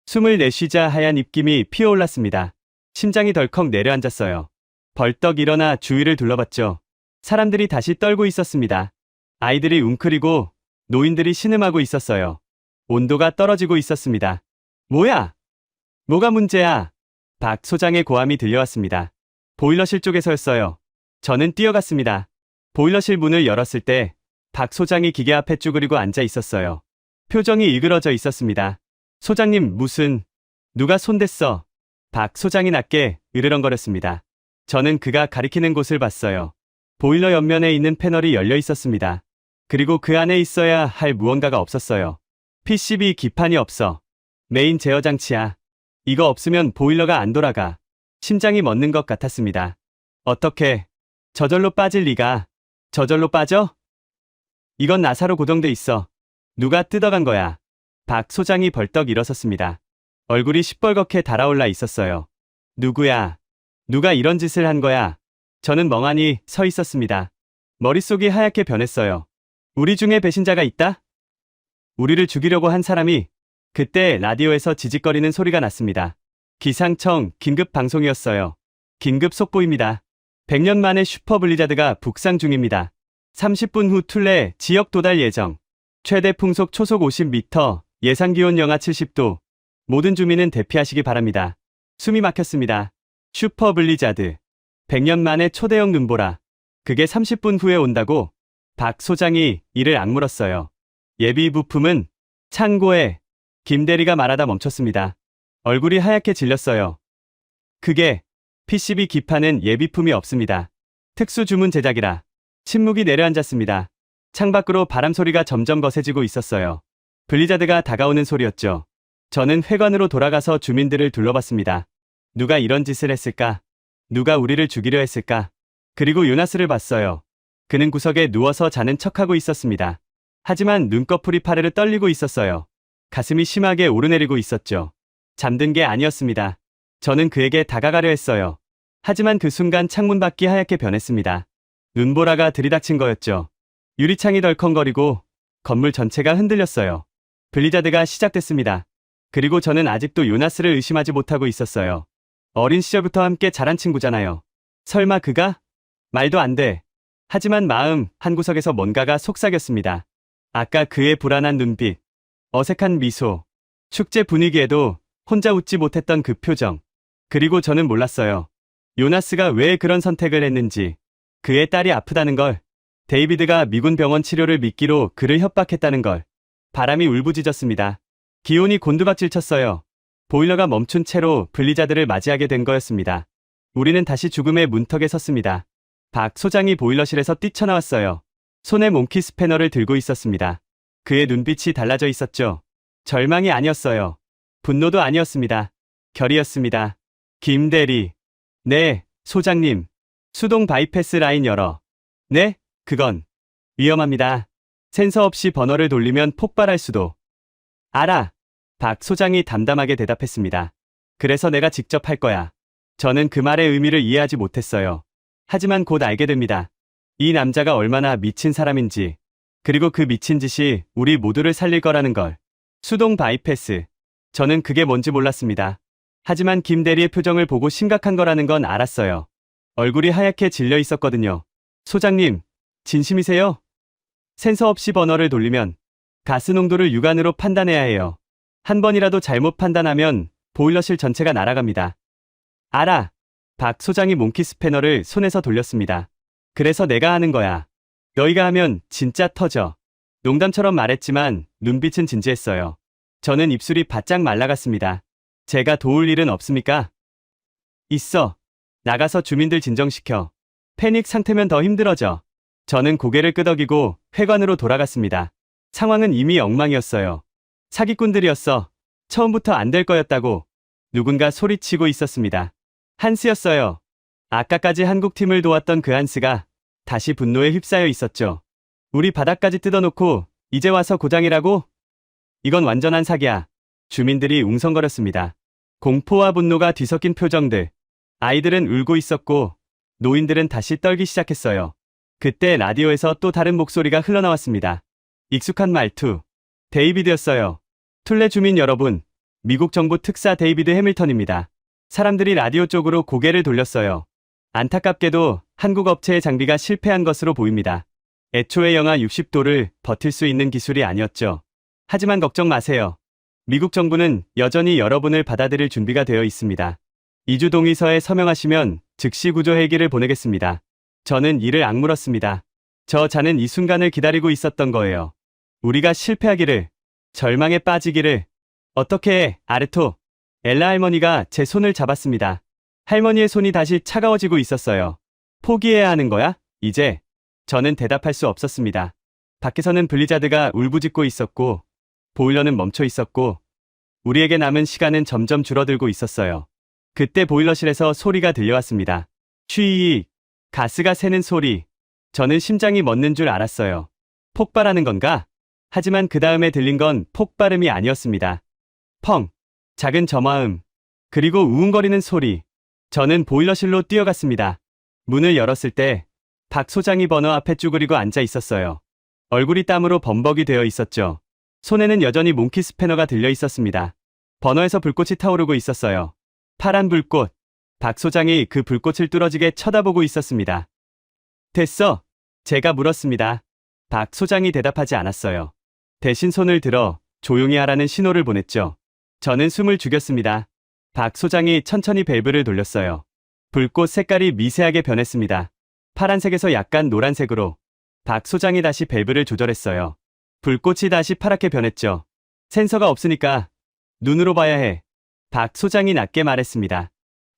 숨을 내쉬자 하얀 입김이 피어올랐습니다. 심장이 덜컥 내려앉았어요. 벌떡 일어나 주위를 둘러봤죠. 사람들이 다시 떨고 있었습니다. 아이들이 웅크리고 노인들이 신음하고 있었어요. 온도가 떨어지고 있었습니다. 뭐야? 뭐가 문제야? 박 소장의 고함이 들려왔습니다. 보일러실 쪽에서였어요. 저는 뛰어갔습니다. 보일러실 문을 열었을 때 박 소장이 기계 앞에 쭈그리고 앉아 있었어요. 표정이 일그러져 있었습니다. 소장님, 누가 손댔어? 박 소장이 낮게 으르렁거렸습니다. 저는 그가 가리키는 곳을 봤어요. 보일러 옆면에 있는 패널이 열려 있었습니다. 그리고 그 안에 있어야 할 무언가가 없었어요. PCB 기판이 없어. 메인 제어 장치야. 이거 없으면 보일러가 안 돌아가. 심장이 멎는 것 같았습니다. 어떻게 저절로 빠질 리가. 저절로 빠져? 이건 나사로 고정돼 있어. 누가 뜯어간 거야. 박 소장이 벌떡 일어섰습니다. 얼굴이 시뻘겋게 달아올라 있었어요. 누구야? 누가 이런 짓을 한 거야? 저는 멍하니 서 있었습니다. 머릿속이 하얗게 변했어요. 우리 중에 배신자가 있다? 우리를 죽이려고 한 사람이. 그때 라디오에서 지직거리는 소리가 났습니다. 기상청 긴급 방송이었어요. 긴급 속보입니다. 100년 만에 슈퍼 블리자드가 북상 중입니다. 30분 후 툴레 지역 도달 예정. 최대 풍속 초속 50m, 예상 기온 영하 70도. 모든 주민은 대피하시기 바랍니다. 숨이 막혔습니다. 슈퍼 블리자드. 100년 만에 초대형 눈보라. 그게 30분 후에 온다고? 박 소장이 이를 악물었어요. 예비 부품은 창고에. 김 대리가 말하다 멈췄습니다. 얼굴이 하얗게 질렸어요. 그게 PCB 기판은 예비품이 없습니다. 특수 주문 제작이라. 침묵이 내려앉았습니다. 창밖으로 바람 소리가 점점 거세지고 있었어요. 블리자드가 다가오는 소리였죠. 저는 회관으로 돌아가서 주민들을 둘러봤습니다. 누가 이런 짓을 했을까? 누가 우리를 죽이려 했을까? 그리고 요나스를 봤어요. 그는 구석에 누워서 자는 척하고 있었습니다. 하지만 눈꺼풀이 파르르 떨리고 있었어요. 가슴이 심하게 오르내리고 있었죠. 잠든 게 아니었습니다. 저는 그에게 다가가려 했어요. 하지만 그 순간 창문 밖이 하얗게 변했습니다. 눈보라가 들이닥친 거였죠. 유리창이 덜컹거리고 건물 전체가 흔들렸어요. 블리자드가 시작됐습니다. 그리고 저는 아직도 요나스를 의심하지 못하고 있었어요. 어린 시절부터 함께 자란 친구잖아요. 설마 그가? 말도 안 돼. 하지만 마음 한구석에서 뭔가가 속삭였습니다. 아까 그의 불안한 눈빛, 어색한 미소, 축제 분위기에도 혼자 웃지 못했던 그 표정. 그리고 저는 몰랐어요. 요나스가 왜 그런 선택을 했는지. 그의 딸이 아프다는 걸. 데이비드가 미군 병원 치료를 미끼로 그를 협박했다는 걸. 바람이 울부짖었습니다. 기온이 곤두박질 쳤어요. 보일러가 멈춘 채로 블리자드를 맞이하게 된 거였습니다. 우리는 다시 죽음의 문턱에 섰습니다. 박 소장이 보일러실에서 뛰쳐나왔어요. 손에 몽키 스패너를 들고 있었습니다. 그의 눈빛이 달라져 있었죠. 절망이 아니었어요. 분노도 아니었습니다. 결의였습니다. 김 대리. 네, 소장님. 수동 바이패스 라인 열어. 네, 그건 위험합니다. 센서 없이 버너를 돌리면 폭발할 수도. 알아. 박 소장이 담담하게 대답했습니다. 그래서 내가 직접 할 거야. 저는 그 말의 의미를 이해하지 못했어요. 하지만 곧 알게 됩니다. 이 남자가 얼마나 미친 사람인지. 그리고 그 미친 짓이 우리 모두를 살릴 거라는 걸. 수동 바이패스. 저는 그게 뭔지 몰랐습니다. 하지만 김 대리의 표정을 보고 심각한 거라는 건 알았어요. 얼굴이 하얗게 질려 있었거든요. 소장님, 진심이세요? 센서 없이 버너를 돌리면 가스 농도를 육안으로 판단해야 해요. 한 번이라도 잘못 판단하면 보일러실 전체가 날아갑니다. 알아. 박 소장이 몽키 스패너를 손에서 돌렸습니다. 그래서 내가 하는 거야. 너희가 하면 진짜 터져. 농담처럼 말했지만 눈빛은 진지했어요. 저는 입술이 바짝 말라갔습니다. 제가 도울 일은 없습니까? 있어. 나가서 주민들 진정시켜. 패닉 상태면 더 힘들어져. 저는 고개를 끄덕이고 회관으로 돌아갔습니다. 상황은 이미 엉망이었어요. 사기꾼들이었어. 처음부터 안 될 거였다고. 누군가 소리치고 있었습니다. 한스였어요. 아까까지 한국팀을 도왔던 그 한스가 다시 분노에 휩싸여 있었죠. 우리 바닥까지 뜯어놓고 이제 와서 고장이라고? 이건 완전한 사기야. 주민들이 웅성거렸습니다. 공포와 분노가 뒤섞인 표정들. 아이들은 울고 있었고 노인들은 다시 떨기 시작했어요. 그때 라디오에서 또 다른 목소리가 흘러나왔습니다. 익숙한 말투. 데이비드였어요. 툴레 주민 여러분, 미국 정부 특사 데이비드 해밀턴입니다. 사람들이 라디오 쪽으로 고개를 돌렸어요. 안타깝게도 한국 업체의 장비가 실패한 것으로 보입니다. 애초에 영하 60도를 버틸 수 있는 기술이 아니었죠. 하지만 걱정 마세요. 미국 정부는 여전히 여러분을 받아들일 준비가 되어 있습니다. 이주 동의서에 서명하시면 즉시 구조 헬기를 보내겠습니다. 저는 이를 악물었습니다. 저 자는 이 순간을 기다리고 있었던 거예요. 우리가 실패하기를, 절망에 빠지기를, 어떻게 해, 아르토. 엘라 할머니가 제 손을 잡았습니다. 할머니의 손이 다시 차가워지고 있었어요. 포기해야 하는 거야? 이제. 저는 대답할 수 없었습니다. 밖에서는 블리자드가 울부짖고 있었고, 보일러는 멈춰 있었고, 우리에게 남은 시간은 점점 줄어들고 있었어요. 그때 보일러실에서 소리가 들려왔습니다. 쉬익, 가스가 새는 소리. 저는 심장이 멎는 줄 알았어요. 폭발하는 건가? 하지만 그 다음에 들린 건 폭발음이 아니었습니다. 펑, 작은 점화음, 그리고 우웅거리는 소리. 저는 보일러실로 뛰어갔습니다. 문을 열었을 때 박 소장이 버너 앞에 쭈그리고 앉아 있었어요. 얼굴이 땀으로 범벅이 되어 있었죠. 손에는 여전히 몽키 스패너가 들려 있었습니다. 버너에서 불꽃이 타오르고 있었어요. 파란 불꽃. 박 소장이 그 불꽃을 뚫어지게 쳐다보고 있었습니다. 됐어. 제가 물었습니다. 박 소장이 대답하지 않았어요. 대신 손을 들어 조용히 하라는 신호를 보냈죠. 저는 숨을 죽였습니다. 박 소장이 천천히 밸브를 돌렸어요. 불꽃 색깔이 미세하게 변했습니다. 파란색에서 약간 노란색으로. 박 소장이 다시 밸브를 조절했어요. 불꽃이 다시 파랗게 변했죠. 센서가 없으니까 눈으로 봐야 해. 박 소장이 낮게 말했습니다.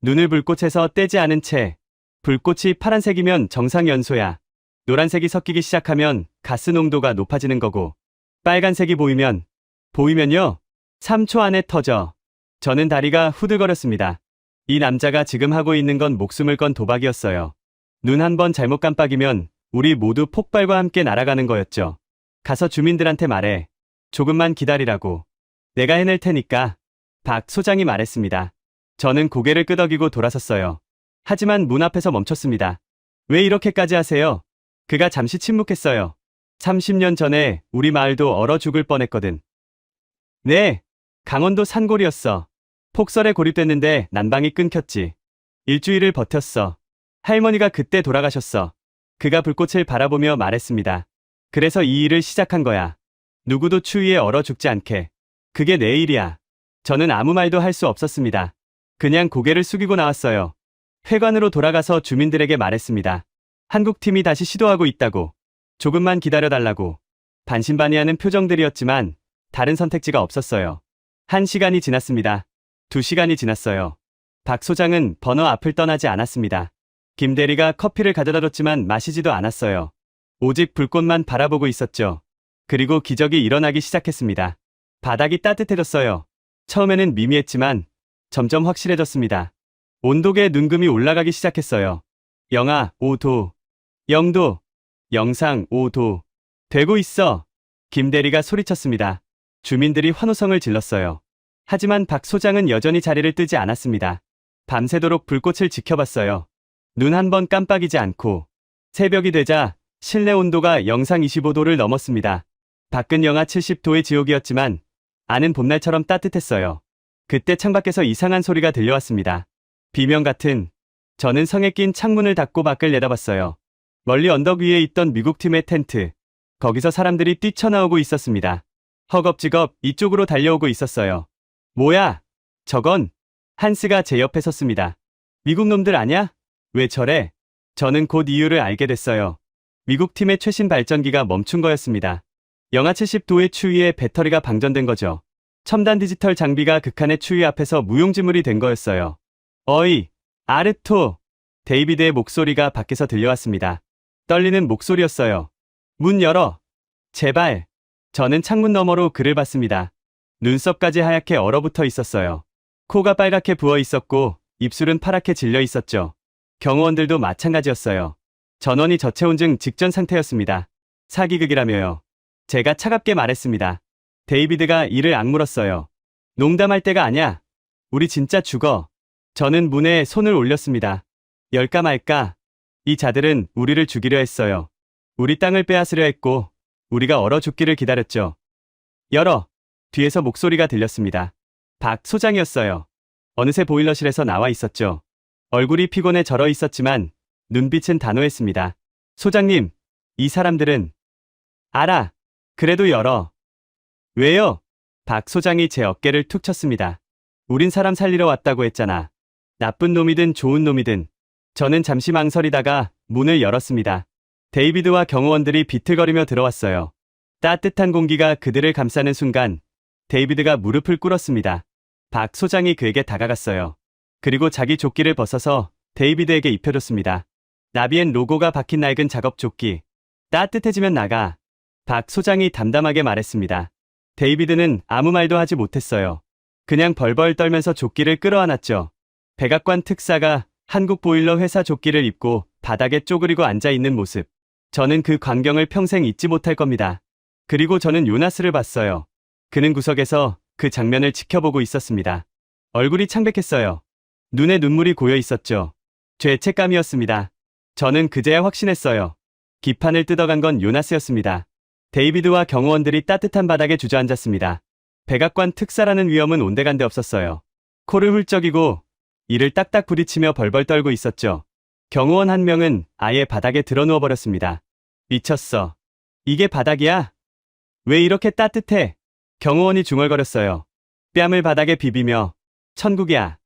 눈을 불꽃에서 떼지 않은 채. 불꽃이 파란색이면 정상 연소야. 노란색이 섞이기 시작하면 가스 농도가 높아지는 거고, 빨간색이 보이면요? 3초 안에 터져. 저는 다리가 후들거렸습니다. 이 남자가 지금 하고 있는 건 목숨을 건 도박이었어요. 눈 한 번 잘못 깜빡이면 우리 모두 폭발과 함께 날아가는 거였죠. 가서 주민들한테 말해. 조금만 기다리라고. 내가 해낼 테니까. 박 소장이 말했습니다. 저는 고개를 끄덕이고 돌아섰어요. 하지만 문 앞에서 멈췄습니다. 왜 이렇게까지 하세요? 그가 잠시 침묵했어요. 30년 전에 우리 마을도 얼어 죽을 뻔했거든. 네, 강원도 산골이었어. 폭설에 고립됐는데 난방이 끊겼지. 일주일을 버텼어. 할머니가 그때 돌아가셨어. 그가 불꽃을 바라보며 말했습니다. 그래서 이 일을 시작한 거야. 누구도 추위에 얼어 죽지 않게. 그게 내 일이야. 저는 아무 말도 할 수 없었습니다. 그냥 고개를 숙이고 나왔어요. 회관으로 돌아가서 주민들에게 말했습니다. 한국팀이 다시 시도하고 있다고. 조금만 기다려달라고. 반신반의하는 표정들이었지만 다른 선택지가 없었어요. 1시간이 지났습니다. 2시간이 지났어요. 박 소장은 버너 앞을 떠나지 않았습니다. 김 대리가 커피를 가져다 줬지만 마시지도 않았어요. 오직 불꽃만 바라보고 있었죠. 그리고 기적이 일어나기 시작했습니다. 바닥이 따뜻해졌어요. 처음에는 미미했지만 점점 확실해졌습니다. 온도계 눈금이 올라가기 시작했어요. 영하 5도, 0도, 영상 5도. 되고 있어. 김 대리가 소리쳤습니다. 주민들이 환호성을 질렀어요. 하지만 박 소장은 여전히 자리를 뜨지 않았습니다. 밤새도록 불꽃을 지켜봤어요. 눈 한 번 깜빡이지 않고. 새벽이 되자 실내 온도가 영상 25도를 넘었습니다. 밖은 영하 70도의 지옥이었지만 안은 봄날처럼 따뜻했어요. 그때 창밖에서 이상한 소리가 들려왔습니다. 비명 같은. 저는 성에 낀 창문을 닫고 밖을 내다봤어요. 멀리 언덕 위에 있던 미국 팀의 텐트. 거기서 사람들이 뛰쳐나오고 있었습니다. 허겁지겁 이쪽으로 달려오고 있었어요. 뭐야? 저건? 한스가 제 옆에 섰습니다. 미국 놈들 아냐? 왜 저래? 저는 곧 이유를 알게 됐어요. 미국 팀의 최신 발전기가 멈춘 거였습니다. 영하 70도의 추위에 배터리가 방전된 거죠. 첨단 디지털 장비가 극한의 추위 앞에서 무용지물이 된 거였어요. 어이, 아르토! 데이비드의 목소리가 밖에서 들려왔습니다. 떨리는 목소리였어요. 문 열어! 제발! 저는 창문 너머로 그를 봤습니다. 눈썹까지 하얗게 얼어붙어 있었어요. 코가 빨갛게 부어 있었고 입술은 파랗게 질려 있었죠. 경호원들도 마찬가지였어요. 전원이 저체온증 직전 상태였습니다. 사기극이라며요. 제가 차갑게 말했습니다. 데이비드가 이를 악물었어요. 농담할 때가 아냐. 우리 진짜 죽어. 저는 문에 손을 올렸습니다. 열까 말까. 이 자들은 우리를 죽이려 했어요. 우리 땅을 빼앗으려 했고 우리가 얼어 죽기를 기다렸죠. 열어. 뒤에서 목소리가 들렸습니다. 박 소장이었어요. 어느새 보일러실에서 나와 있었죠. 얼굴이 피곤해 절어 있었지만 눈빛은 단호했습니다. 소장님, 이 사람들은... 알아. 그래도 열어. 왜요? 박 소장이 제 어깨를 툭 쳤습니다. 우린 사람 살리러 왔다고 했잖아. 나쁜 놈이든 좋은 놈이든. 저는 잠시 망설이다가 문을 열었습니다. 데이비드와 경호원들이 비틀거리며 들어왔어요. 따뜻한 공기가 그들을 감싸는 순간 데이비드가 무릎을 꿇었습니다. 박 소장이 그에게 다가갔어요. 그리고 자기 조끼를 벗어서 데이비드에게 입혀줬습니다. 나비엔 로고가 박힌 낡은 작업 조끼. 따뜻해지면 나가. 박 소장이 담담하게 말했습니다. 데이비드는 아무 말도 하지 못했어요. 그냥 벌벌 떨면서 조끼를 끌어안았죠. 백악관 특사가 한국 보일러 회사 조끼를 입고 바닥에 쪼그리고 앉아있는 모습. 저는 그 광경을 평생 잊지 못할 겁니다. 그리고 저는 요나스를 봤어요. 그는 구석에서 그 장면을 지켜보고 있었습니다. 얼굴이 창백했어요. 눈에 눈물이 고여 있었죠. 죄책감이었습니다. 저는 그제야 확신했어요. 기판을 뜯어간 건 요나스였습니다. 데이비드와 경호원들이 따뜻한 바닥에 주저앉았습니다. 백악관 특사라는 위험은 온데간데 없었어요. 코를 훌쩍이고 이를 딱딱 부딪히며 벌벌 떨고 있었죠. 경호원 한 명은 아예 바닥에 드러누워 버렸습니다. 미쳤어. 이게 바닥이야? 왜 이렇게 따뜻해? 경호원이 중얼거렸어요. 뺨을 바닥에 비비며 천국이야.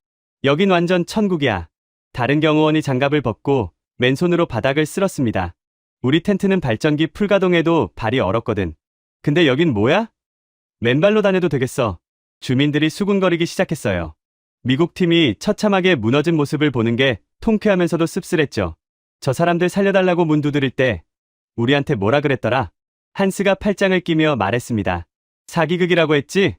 여긴 완전 천국이야. 다른 경호원이 장갑을 벗고 맨손으로 바닥을 쓸었습니다. 우리 텐트는 발전기 풀가동해도 발이 얼었거든. 근데 여긴 뭐야? 맨발로 다녀도 되겠어. 주민들이 수군거리기 시작했어요. 미국 팀이 처참하게 무너진 모습을 보는 게 통쾌하면서도 씁쓸했죠. 저 사람들 살려달라고 문 두드릴 때 우리한테 뭐라 그랬더라? 한스가 팔짱을 끼며 말했습니다. 사기극이라고 했지?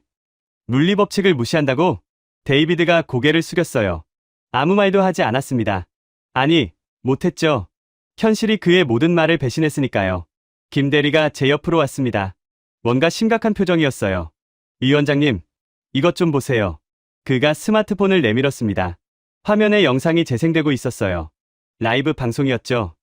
물리법칙을 무시한다고? 데이비드가 고개를 숙였어요. 아무 말도 하지 않았습니다. 아니, 못했죠. 현실이 그의 모든 말을 배신했으니까요. 김 대리가 제 옆으로 왔습니다. 뭔가 심각한 표정이었어요. 위원장님, 이것 좀 보세요. 그가 스마트폰을 내밀었습니다. 화면에 영상이 재생되고 있었어요. 라이브 방송이었죠.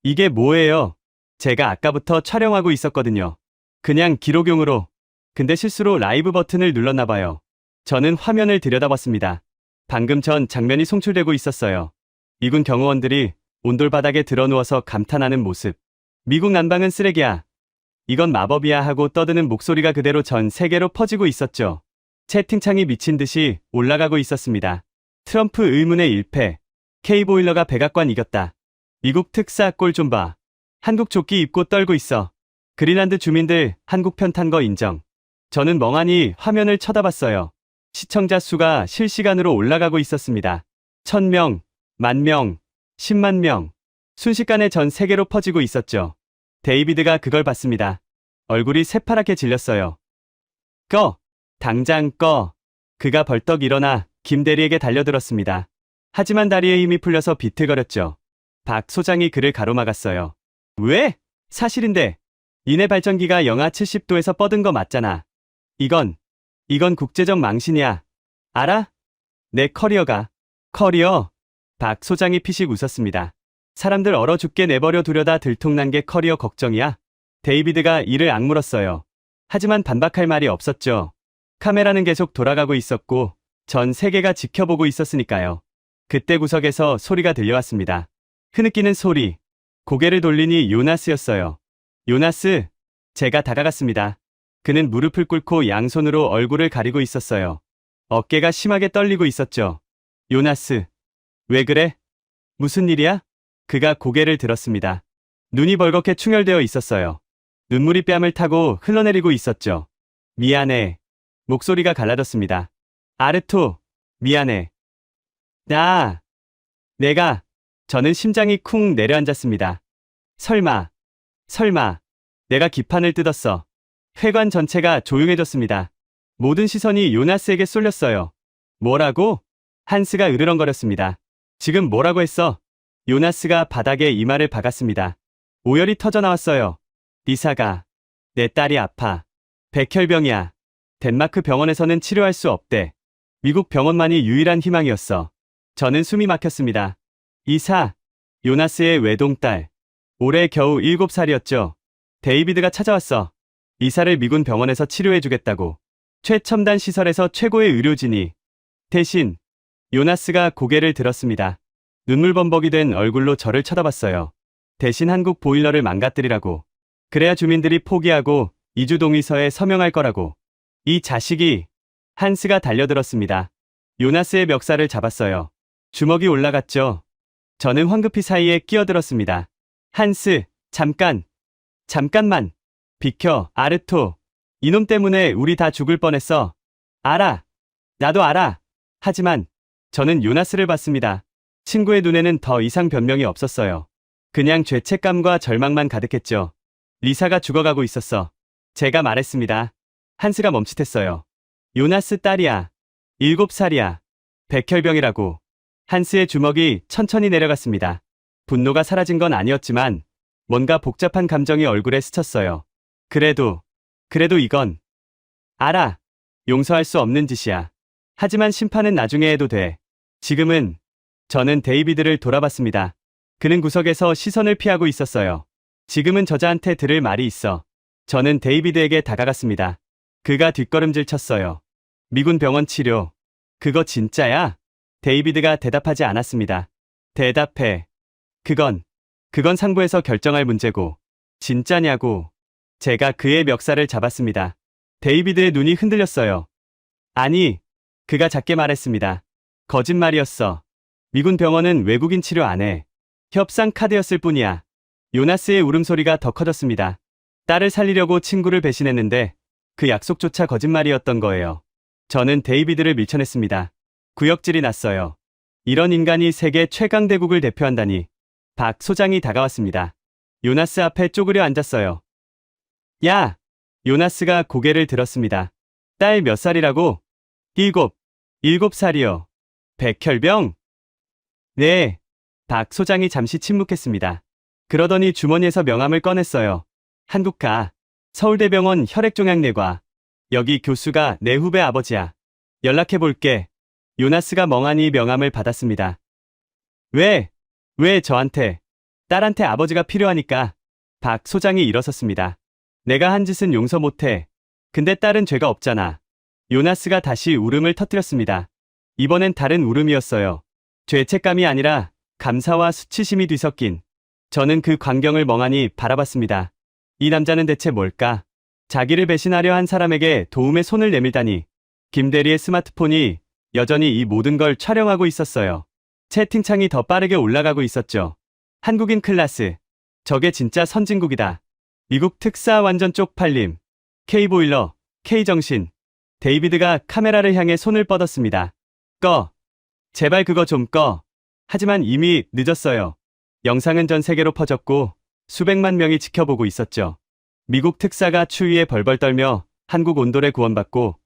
이게 뭐예요? 제가 아까부터 촬영하고 있었거든요. 그냥 기록용으로. 근데 실수로 라이브 버튼을 눌렀나봐요. 저는 화면을 들여다봤습니다. 방금 전 장면이 송출되고 있었어요. 미군 경호원들이 온돌바닥에 드러누워서 감탄하는 모습. 미국 난방은 쓰레기야. 이건 마법이야 하고 떠드는 목소리가 그대로 전 세계로 퍼지고 있었죠. 채팅창이 미친 듯이 올라가고 있었습니다. 트럼프 의문의 1패. K보일러가 백악관 이겼다. 미국 특사 꼴 좀 봐. 한국 조끼 입고 떨고 있어. 그린란드 주민들 한국 편 탄 거 인정. 저는 멍하니 화면을 쳐다봤어요. 시청자 수가 실시간으로 올라가고 있었습니다. 1000명, 10,000명, 10만 명. 순식간에 전 세계로 퍼지고 있었죠. 데이비드가 그걸 봤습니다. 얼굴이 새파랗게 질렸어요. 꺼! 당장 꺼! 그가 벌떡 일어나 김 대리에게 달려들었습니다. 하지만 다리에 힘이 풀려서 비틀거렸죠. 박 소장이 그를 가로막았어요. 왜? 사실인데. 니네 발전기가 영하 70도에서 뻗은 거 맞잖아. 이건 국제적 망신이야. 알아? 내 커리어가. 커리어? 박 소장이 피식 웃었습니다. 사람들 얼어 죽게 내버려 두려다 들통난 게 커리어 걱정이야? 데이비드가 이를 악물었어요. 하지만 반박할 말이 없었죠. 카메라는 계속 돌아가고 있었고 전 세계가 지켜보고 있었으니까요. 그때 구석에서 소리가 들려왔습니다. 흐느끼는 소리. 고개를 돌리니 요나스였어요. 요나스, 제가 다가갔습니다. 그는 무릎을 꿇고 양손으로 얼굴을 가리고 있었어요. 어깨가 심하게 떨리고 있었죠. 요나스, 왜 그래? 무슨 일이야? 그가 고개를 들었습니다. 눈이 벌겋게 충혈되어 있었어요. 눈물이 뺨을 타고 흘러내리고 있었죠. 미안해. 목소리가 갈라졌습니다. 아르토, 미안해. 저는 심장이 쿵 내려앉았습니다. 설마, 내가 기판을 뜯었어. 회관 전체가 조용해졌습니다. 모든 시선이 요나스에게 쏠렸어요. 뭐라고? 한스가 으르렁거렸습니다. 지금 뭐라고 했어? 요나스가 바닥에 이마를 박았습니다. 오열이 터져나왔어요. 리사가, 내 딸이 아파. 백혈병이야. 덴마크 병원에서는 치료할 수 없대. 미국 병원만이 유일한 희망이었어. 저는 숨이 막혔습니다. 이사, 요나스의 외동딸. 올해 겨우 7살이었죠. 데이비드가 찾아왔어. 이사를 미군 병원에서 치료해주겠다고. 최첨단 시설에서 최고의 의료진이. 대신 요나스가 고개를 들었습니다. 눈물범벅이 된 얼굴로 저를 쳐다봤어요. 대신 한국 보일러를 망가뜨리라고. 그래야 주민들이 포기하고 이주동의서에 서명할 거라고. 이 자식이. 한스가 달려들었습니다. 요나스의 멱살을 잡았어요. 주먹이 올라갔죠. 저는 황급히 사이에 끼어들었습니다. 한스, 잠깐만. 비켜, 아르토. 이놈 때문에 우리 다 죽을 뻔했어. 알아. 나도 알아. 하지만 저는 요나스를 봤습니다. 친구의 눈에는 더 이상 변명이 없었어요. 그냥 죄책감과 절망만 가득했죠. 리사가 죽어가고 있었어. 제가 말했습니다. 한스가 멈칫했어요. 요나스 딸이야. 7살이야. 백혈병이라고. 한스의 주먹이 천천히 내려갔습니다. 분노가 사라진 건 아니었지만 뭔가 복잡한 감정이 얼굴에 스쳤어요. 그래도 이건 알아. 용서할 수 없는 짓이야. 하지만 심판은 나중에 해도 돼. 지금은 저는 데이비드를 돌아봤습니다. 그는 구석에서 시선을 피하고 있었어요. 지금은 저자한테 들을 말이 있어. 저는 데이비드에게 다가갔습니다. 그가 뒷걸음질 쳤어요. 미군 병원 치료. 그거 진짜야? 데이비드가 대답하지 않았습니다. 대답해. 그건 상부에서 결정할 문제고. 진짜냐고. 제가 그의 멱살을 잡았습니다. 데이비드의 눈이 흔들렸어요. 아니, 그가 작게 말했습니다. 거짓말이었어. 미군 병원은 외국인 치료 안 해. 협상 카드였을 뿐이야. 요나스의 울음소리가 더 커졌습니다. 딸을 살리려고 친구를 배신했는데 그 약속조차 거짓말이었던 거예요. 저는 데이비드를 밀쳐냈습니다. 구역질이 났어요. 이런 인간이 세계 최강대국을 대표한다니. 박 소장이 다가왔습니다. 요나스 앞에 쪼그려 앉았어요. 야! 요나스가 고개를 들었습니다. 딸 몇 살이라고? 7살이요. 백혈병? 네. 박 소장이 잠시 침묵했습니다. 그러더니 주머니에서 명함을 꺼냈어요. 한국가, 서울대병원 혈액종양내과. 여기 교수가 내 후배 아버지야. 연락해볼게. 요나스가 멍하니 명함을 받았습니다. 왜 저한테? 딸한테 아버지가 필요하니까. 박 소장이 일어섰습니다. 내가 한 짓은 용서 못해. 근데 딸은 죄가 없잖아. 요나스가 다시 울음을 터뜨렸습니다. 이번엔 다른 울음이었어요. 죄책감이 아니라 감사와 수치심이 뒤섞인. 저는 그 광경을 멍하니 바라봤습니다. 이 남자는 대체 뭘까? 자기를 배신하려 한 사람에게 도움의 손을 내밀다니. 김대리의 스마트폰이 여전히 이 모든 걸 촬영하고 있었어요. 채팅창이 더 빠르게 올라가고 있었죠. 한국인 클라스. 저게 진짜 선진국이다. 미국 특사 완전 쪽팔림. K보일러, K정신. 데이비드가 카메라를 향해 손을 뻗었습니다. 꺼. 제발 그거 좀 꺼. 하지만 이미 늦었어요. 영상은 전 세계로 퍼졌고 수백만 명이 지켜보고 있었죠. 미국 특사가 추위에 벌벌 떨며 한국 온돌에 구원받고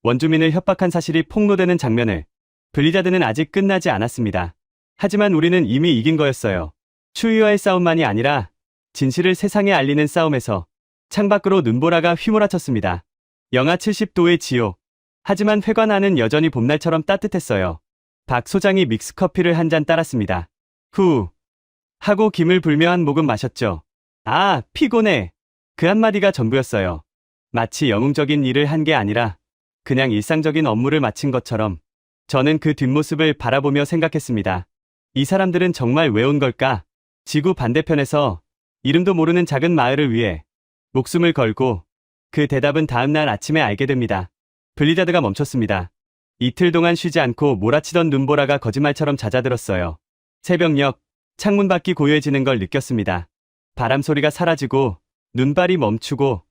원주민을 협박한 사실이 폭로되는 장면을. 블리자드는 아직 끝나지 않았습니다. 하지만 우리는 이미 이긴 거였어요. 추위와의 싸움만이 아니라 진실을 세상에 알리는 싸움에서 창밖으로 눈보라가 휘몰아쳤습니다. 영하 70도의 지옥. 하지만 회관 안은 여전히 봄날처럼 따뜻했어요. 박 소장이 믹스커피를 한 잔 따랐습니다. 후. 하고 김을 불며 한 모금 마셨죠. 아, 피곤해. 그 한마디가 전부였어요. 마치 영웅적인 일을 한 게 아니라 그냥 일상적인 업무를 마친 것처럼. 저는 그 뒷모습을 바라보며 생각했습니다. 이 사람들은 정말 왜 온 걸까? 지구 반대편에서 이름도 모르는 작은 마을을 위해 목숨을 걸고. 그 대답은 다음날 아침에 알게 됩니다. 블리자드가 멈췄습니다. 이틀 동안 쉬지 않고 몰아치던 눈보라가 거짓말처럼 잦아들었어요. 새벽녘, 창문 밖이 고요해지는 걸 느꼈습니다. 바람 소리가 사라지고 눈발이 멈추고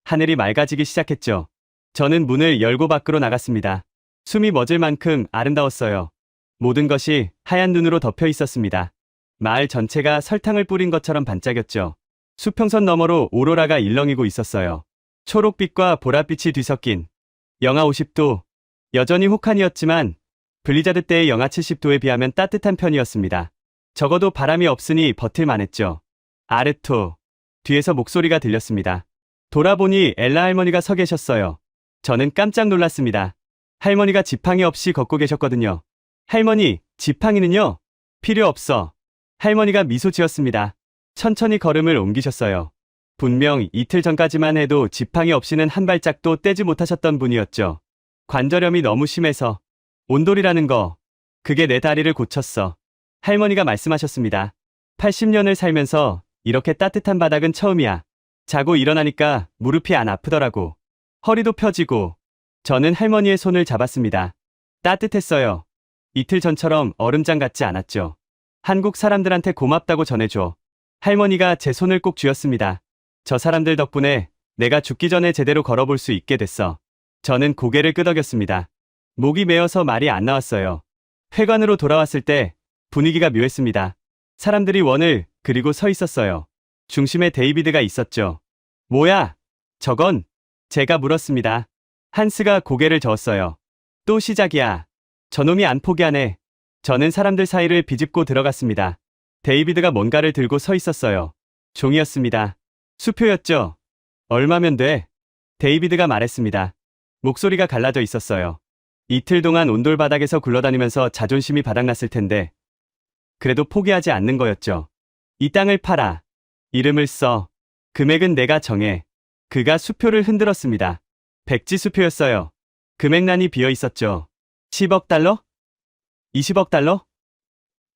하늘이 맑아지기 시작했죠. 저는 문을 열고 밖으로 나갔습니다. 숨이 멎을 만큼 아름다웠어요. 모든 것이 하얀 눈으로 덮여 있었습니다. 마을 전체가 설탕을 뿌린 것처럼 반짝였죠. 수평선 너머로 오로라가 일렁이고 있었어요. 초록빛과 보랏빛이 뒤섞인 영하 50도. 여전히 혹한이었지만 블리자드 때의 영하 70도에 비하면 따뜻한 편이었습니다. 적어도 바람이 없으니 버틸만했죠. 아르토. 뒤에서 목소리가 들렸습니다. 돌아보니 엘라 할머니가 서 계셨어요. 저는 깜짝 놀랐습니다. 할머니가 지팡이 없이 걷고 계셨거든요. 할머니, 지팡이는요? 필요 없어. 할머니가 미소 지었습니다. 천천히 걸음을 옮기셨어요. 분명 이틀 전까지만 해도 지팡이 없이는 한 발짝도 떼지 못하셨던 분이었죠. 관절염이 너무 심해서. 온돌이라는 거, 그게 내 다리를 고쳤어. 할머니가 말씀하셨습니다. 80년을 살면서 이렇게 따뜻한 바닥은 처음이야. 자고 일어나니까 무릎이 안 아프더라고. 허리도 펴지고. 저는 할머니의 손을 잡았습니다. 따뜻했어요. 이틀 전처럼 얼음장 같지 않았죠. 한국 사람들한테 고맙다고 전해줘. 할머니가 제 손을 꼭 쥐었습니다. 저 사람들 덕분에 내가 죽기 전에 제대로 걸어볼 수 있게 됐어. 저는 고개를 끄덕였습니다. 목이 메어서 말이 안 나왔어요. 회관으로 돌아왔을 때 분위기가 묘했습니다. 사람들이 원을 그리고 서 있었어요. 중심에 데이비드가 있었죠. 뭐야? 저건? 제가 물었습니다. 한스가 고개를 저었어요. 또 시작이야. 저놈이 안 포기하네. 저는 사람들 사이를 비집고 들어갔습니다. 데이비드가 뭔가를 들고 서 있었어요. 종이였습니다. 수표였죠. 얼마면 돼? 데이비드가 말했습니다. 목소리가 갈라져 있었어요. 이틀 동안 온돌바닥에서 굴러다니면서 자존심이 바닥났을 텐데 그래도 포기하지 않는 거였죠. 이 땅을 팔아. 이름을 써. 금액은 내가 정해. 그가 수표를 흔들었습니다. 백지 수표였어요. 금액란이 비어 있었죠. 10억 달러? 20억 달러?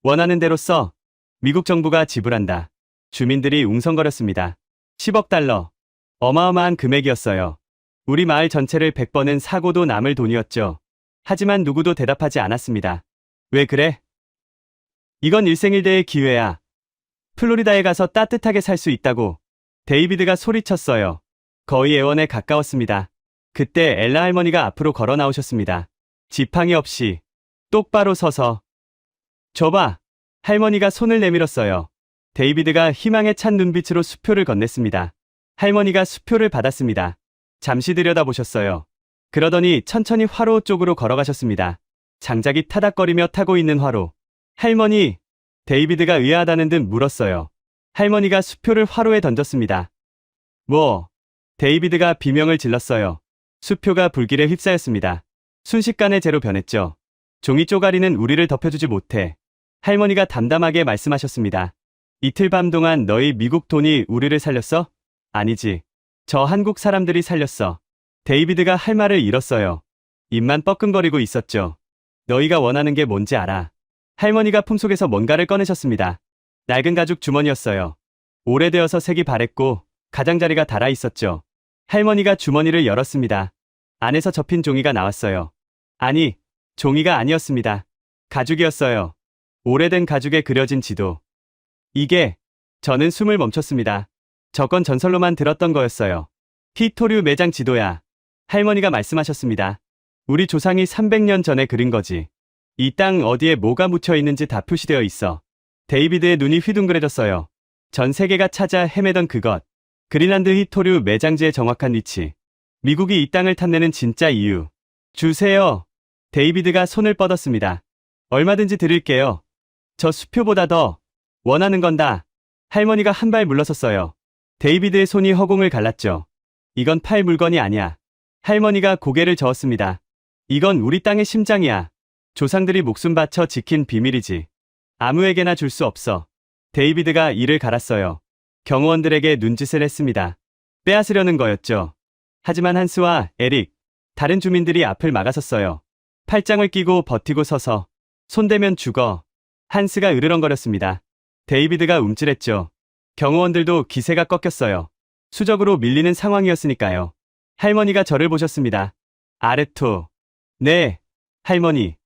원하는 대로 써. 미국 정부가 지불한다. 주민들이 웅성거렸습니다. 10억 달러. 어마어마한 금액이었어요. 우리 마을 전체를 100번은 사고도 남을 돈이었죠. 하지만 누구도 대답하지 않았습니다. 왜 그래? 이건 일생일대의 기회야. 플로리다에 가서 따뜻하게 살 수 있다고. 데이비드가 소리쳤어요. 거의 애원에 가까웠습니다. 그때 엘라 할머니가 앞으로 걸어 나오셨습니다. 지팡이 없이 똑바로 서서. 줘봐. 할머니가 손을 내밀었어요. 데이비드가 희망에 찬 눈빛으로 수표를 건넸습니다. 할머니가 수표를 받았습니다. 잠시 들여다보셨어요. 그러더니 천천히 화로 쪽으로 걸어가셨습니다. 장작이 타닥거리며 타고 있는 화로. 할머니, 데이비드가 의아하다는 듯 물었어요. 할머니가 수표를 화로에 던졌습니다. 뭐? 데이비드가 비명을 질렀어요. 수표가 불길에 휩싸였습니다. 순식간에 재로 변했죠. 종이 쪼가리는 우리를 덮여주지 못해. 할머니가 담담하게 말씀하셨습니다. 이틀 밤 동안 너희 미국 돈이 우리를 살렸어? 아니지. 저 한국 사람들이 살렸어. 데이비드가 할 말을 잃었어요. 입만 뻐끔거리고 있었죠. 너희가 원하는 게 뭔지 알아. 할머니가 품속에서 뭔가를 꺼내셨습니다. 낡은 가죽 주머니였어요. 오래되어서 색이 바랬고 가장자리가 닳아 있었죠. 할머니가 주머니를 열었습니다. 안에서 접힌 종이가 나왔어요. 아니, 종이가 아니었습니다. 가죽이었어요. 오래된 가죽에 그려진 지도. 이게, 저는 숨을 멈췄습니다. 저건 전설로만 들었던 거였어요. 히토류 매장 지도야. 할머니가 말씀하셨습니다. 우리 조상이 300년 전에 그린 거지. 이 땅 어디에 뭐가 묻혀 있는지 다 표시되어 있어. 데이비드의 눈이 휘둥그레졌어요. 전 세계가 찾아 헤매던 그것. 그린란드 히토류 매장지의 정확한 위치. 미국이 이 땅을 탐내는 진짜 이유. 주세요. 데이비드가 손을 뻗었습니다. 얼마든지 드릴게요. 저 수표보다 더 원하는 건다. 할머니가 한 발 물러섰어요. 데이비드의 손이 허공을 갈랐죠. 이건 팔 물건이 아니야. 할머니가 고개를 저었습니다. 이건 우리 땅의 심장이야. 조상들이 목숨 바쳐 지킨 비밀이지. 아무에게나 줄 수 없어. 데이비드가 이를 갈았어요. 경호원들에게 눈짓을 했습니다. 빼앗으려는 거였죠. 하지만 한스와 에릭, 다른 주민들이 앞을 막아섰어요. 팔짱을 끼고 버티고 서서 손대면 죽어. 한스가 으르렁거렸습니다. 데이비드가 움찔했죠. 경호원들도 기세가 꺾였어요. 수적으로 밀리는 상황이었으니까요. 할머니가 저를 보셨습니다. 아레토. 네, 할머니.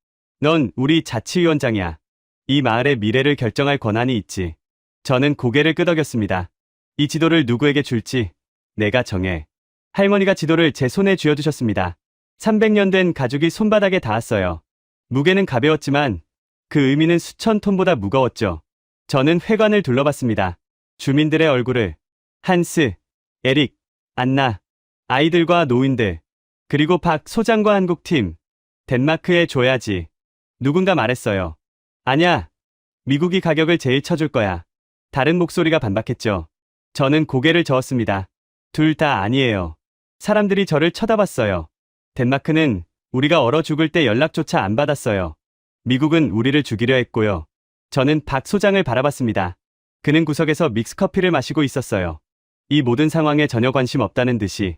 넌 우리 자치위원장이야. 이 마을의 미래를 결정할 권한이 있지. 저는 고개를 끄덕였습니다. 이 지도를 누구에게 줄지 내가 정해. 할머니가 지도를 제 손에 쥐어주셨습니다. 300년 된 가죽이 손바닥에 닿았어요. 무게는 가벼웠지만 그 의미는 수천 톤보다 무거웠죠. 저는 회관을 둘러봤습니다. 주민들의 얼굴을. 한스, 에릭, 안나, 아이들과 노인들, 그리고 박 소장과 한국팀. 덴마크에 줘야지. 누군가 말했어요. 아냐, 미국이 가격을 제일 쳐줄 거야. 다른 목소리가 반박했죠. 저는 고개를 저었습니다. 둘 다 아니에요. 사람들이 저를 쳐다봤어요. 덴마크는 우리가 얼어 죽을 때 연락조차 안 받았어요. 미국은 우리를 죽이려 했고요. 저는 박 소장을 바라봤습니다. 그는 구석에서 믹스커피를 마시고 있었어요. 이 모든 상황에 전혀 관심 없다는 듯이.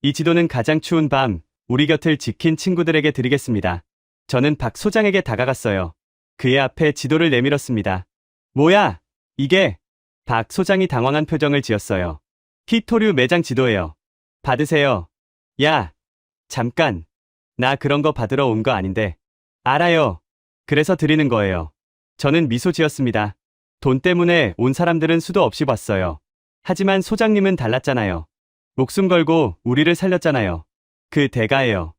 이 지도는 가장 추운 밤, 우리 곁을 지킨 친구들에게 드리겠습니다. 저는 박 소장에게 다가갔어요. 그의 앞에 지도를 내밀었습니다. 뭐야? 이게? 박 소장이 당황한 표정을 지었어요. 히토류 매장 지도예요. 받으세요. 야, 잠깐. 나 그런 거 받으러 온 거 아닌데. 알아요. 그래서 드리는 거예요. 저는 미소 지었습니다. 돈 때문에 온 사람들은 수도 없이 봤어요. 하지만 소장님은 달랐잖아요. 목숨 걸고 우리를 살렸잖아요. 그 대가예요.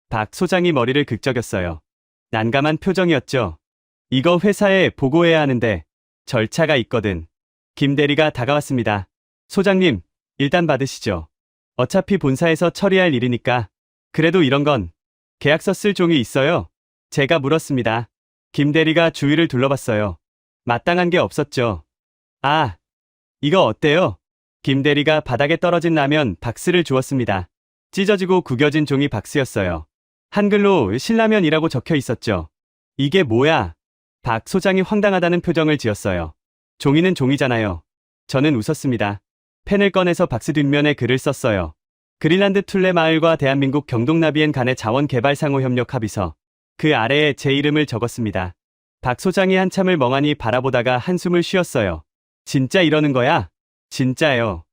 박 소장이 머리를 극적였어요. 난감한 표정이었죠. 이거 회사에 보고해야 하는데 절차가 있거든. 김 대리가 다가왔습니다. 소장님, 일단 받으시죠. 어차피 본사에서 처리할 일이니까. 그래도 이런 건 계약서 쓸 종이 있어요. 제가 물었습니다. 김 대리가 주위를 둘러봤어요. 마땅한 게 없었죠. 아, 이거 어때요? 김 대리가 바닥에 떨어진 라면 박스를 주었습니다. 찢어지고 구겨진 종이 박스였어요. 한글로 신라면이라고 적혀 있었죠. 이게 뭐야? 박 소장이 황당하다는 표정을 지었어요. 종이는 종이잖아요. 저는 웃었습니다. 펜을 꺼내서 박스 뒷면에 글을 썼어요. 그린란드 툴레 마을과 대한민국 경동나비엔 간의 자원개발상호 협력 합의서. 그 아래에 제 이름을 적었습니다. 박 소장이 한참을 멍하니 바라보다가 한숨을 쉬었어요. 진짜 이러는 거야? 진짜요.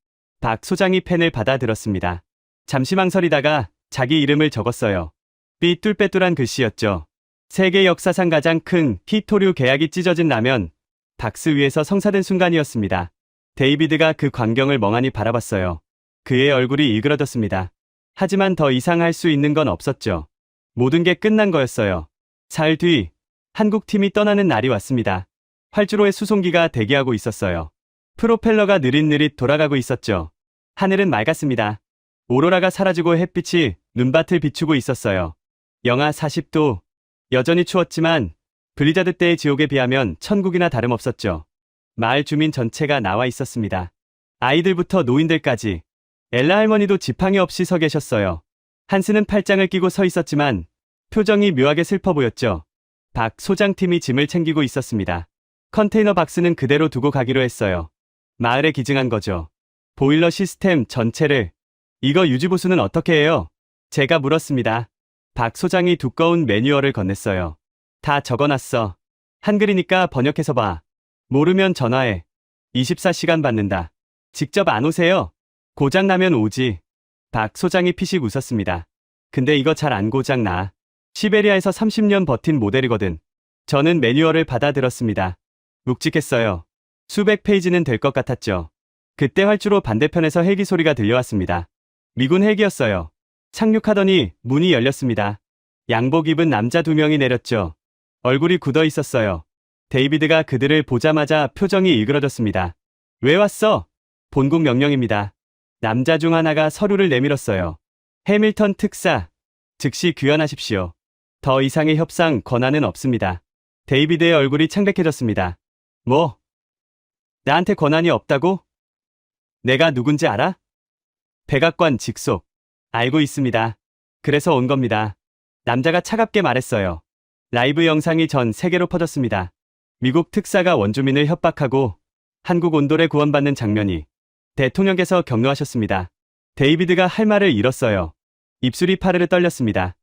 박 소장이 펜을 받아들었습니다. 잠시 망설이다가 자기 이름을 적었어요. 삐뚤빼뚤한 글씨였죠. 세계 역사상 가장 큰 히토류 계약이 찢어진 라면. 박스 위에서 성사된 순간이었습니다. 데이비드가 그 광경을 멍하니 바라봤어요. 그의 얼굴이 일그러졌습니다. 하지만 더 이상 할 수 있는 건 없었죠. 모든 게 끝난 거였어요. 사흘 뒤 한국 팀이 떠나는 날이 왔습니다. 활주로에 수송기가 대기하고 있었어요. 프로펠러가 느릿느릿 돌아가고 있었죠. 하늘은 맑았습니다. 오로라가 사라지고 햇빛이 눈밭을 비추고 있었어요. 영하 40도. 여전히 추웠지만 블리자드 때의 지옥에 비하면 천국이나 다름없었죠. 마을 주민 전체가 나와 있었습니다. 아이들부터 노인들까지. 엘라 할머니도 지팡이 없이 서 계셨어요. 한스는 팔짱을 끼고 서 있었지만 표정이 묘하게 슬퍼 보였죠. 박 소장팀이 짐을 챙기고 있었습니다. 컨테이너 박스는 그대로 두고 가기로 했어요. 마을에 기증한 거죠. 보일러 시스템 전체를. 이거 유지보수는 어떻게 해요? 제가 물었습니다. 박 소장이 두꺼운 매뉴얼을 건넸어요. 다 적어놨어. 한글이니까 번역해서 봐. 모르면 전화해. 24시간 받는다. 직접 안 오세요? 고장나면 오지. 박 소장이 피식 웃었습니다. 근데 이거 잘 안 고장나. 시베리아에서 30년 버틴 모델이거든. 저는 매뉴얼을 받아들었습니다. 묵직했어요. 수백 페이지는 될 것 같았죠. 그때 활주로 반대편에서 헬기 소리가 들려왔습니다. 미군 헬기였어요. 착륙하더니 문이 열렸습니다. 양복 입은 남자 2명이 내렸죠. 얼굴이 굳어 있었어요. 데이비드가 그들을 보자마자 표정이 일그러졌습니다. 왜 왔어? 본국 명령입니다. 남자 중 하나가 서류를 내밀었어요. 해밀턴 특사. 즉시 귀환하십시오. 더 이상의 협상 권한은 없습니다. 데이비드의 얼굴이 창백해졌습니다. 뭐? 나한테 권한이 없다고? 내가 누군지 알아? 백악관 직속. 알고 있습니다. 그래서 온 겁니다. 남자가 차갑게 말했어요. 라이브 영상이 전 세계로 퍼졌습니다. 미국 특사가 원주민을 협박하고 한국 온돌에 구원받는 장면이. 대통령께서 격려하셨습니다. 데이비드가 할 말을 잃었어요. 입술이 파르르 떨렸습니다.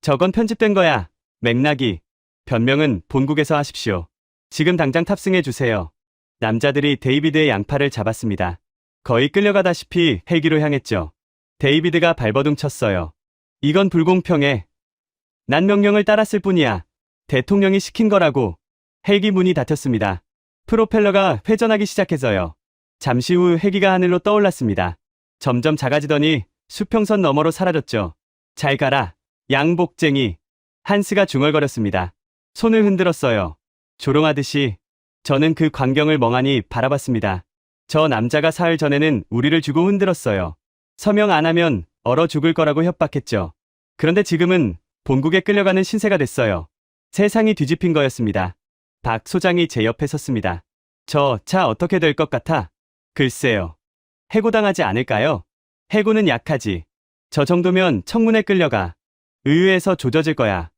저건 편집된 거야. 맥락이. 변명은 본국에서 하십시오. 지금 당장 탑승해 주세요. 남자들이 데이비드의 양팔을 잡았습니다. 거의 끌려가다시피 헬기로 향했죠. 데이비드가 발버둥 쳤어요. 이건 불공평해. 난 명령을 따랐을 뿐이야. 대통령이 시킨 거라고. 헬기 문이 닫혔습니다. 프로펠러가 회전하기 시작해서요. 잠시 후 헬기가 하늘로 떠올랐습니다. 점점 작아지더니 수평선 너머로 사라졌죠. 잘 가라, 양복쟁이. 한스가 중얼거렸습니다. 손을 흔들었어요. 조롱하듯이. 저는 그 광경을 멍하니 바라봤습니다. 저 남자가 사흘 전에는 우리를 쥐고 흔들었어요. 서명 안 하면 얼어 죽을 거라고 협박했죠. 그런데 지금은 본국에 끌려가는 신세가 됐어요. 세상이 뒤집힌 거였습니다. 박 소장이 제 옆에 섰습니다. 저 차 어떻게 될 것 같아? 글쎄요. 해고당하지 않을까요? 해고는 약하지. 저 정도면 청문회 끌려가. 의회에서 조져질 거야.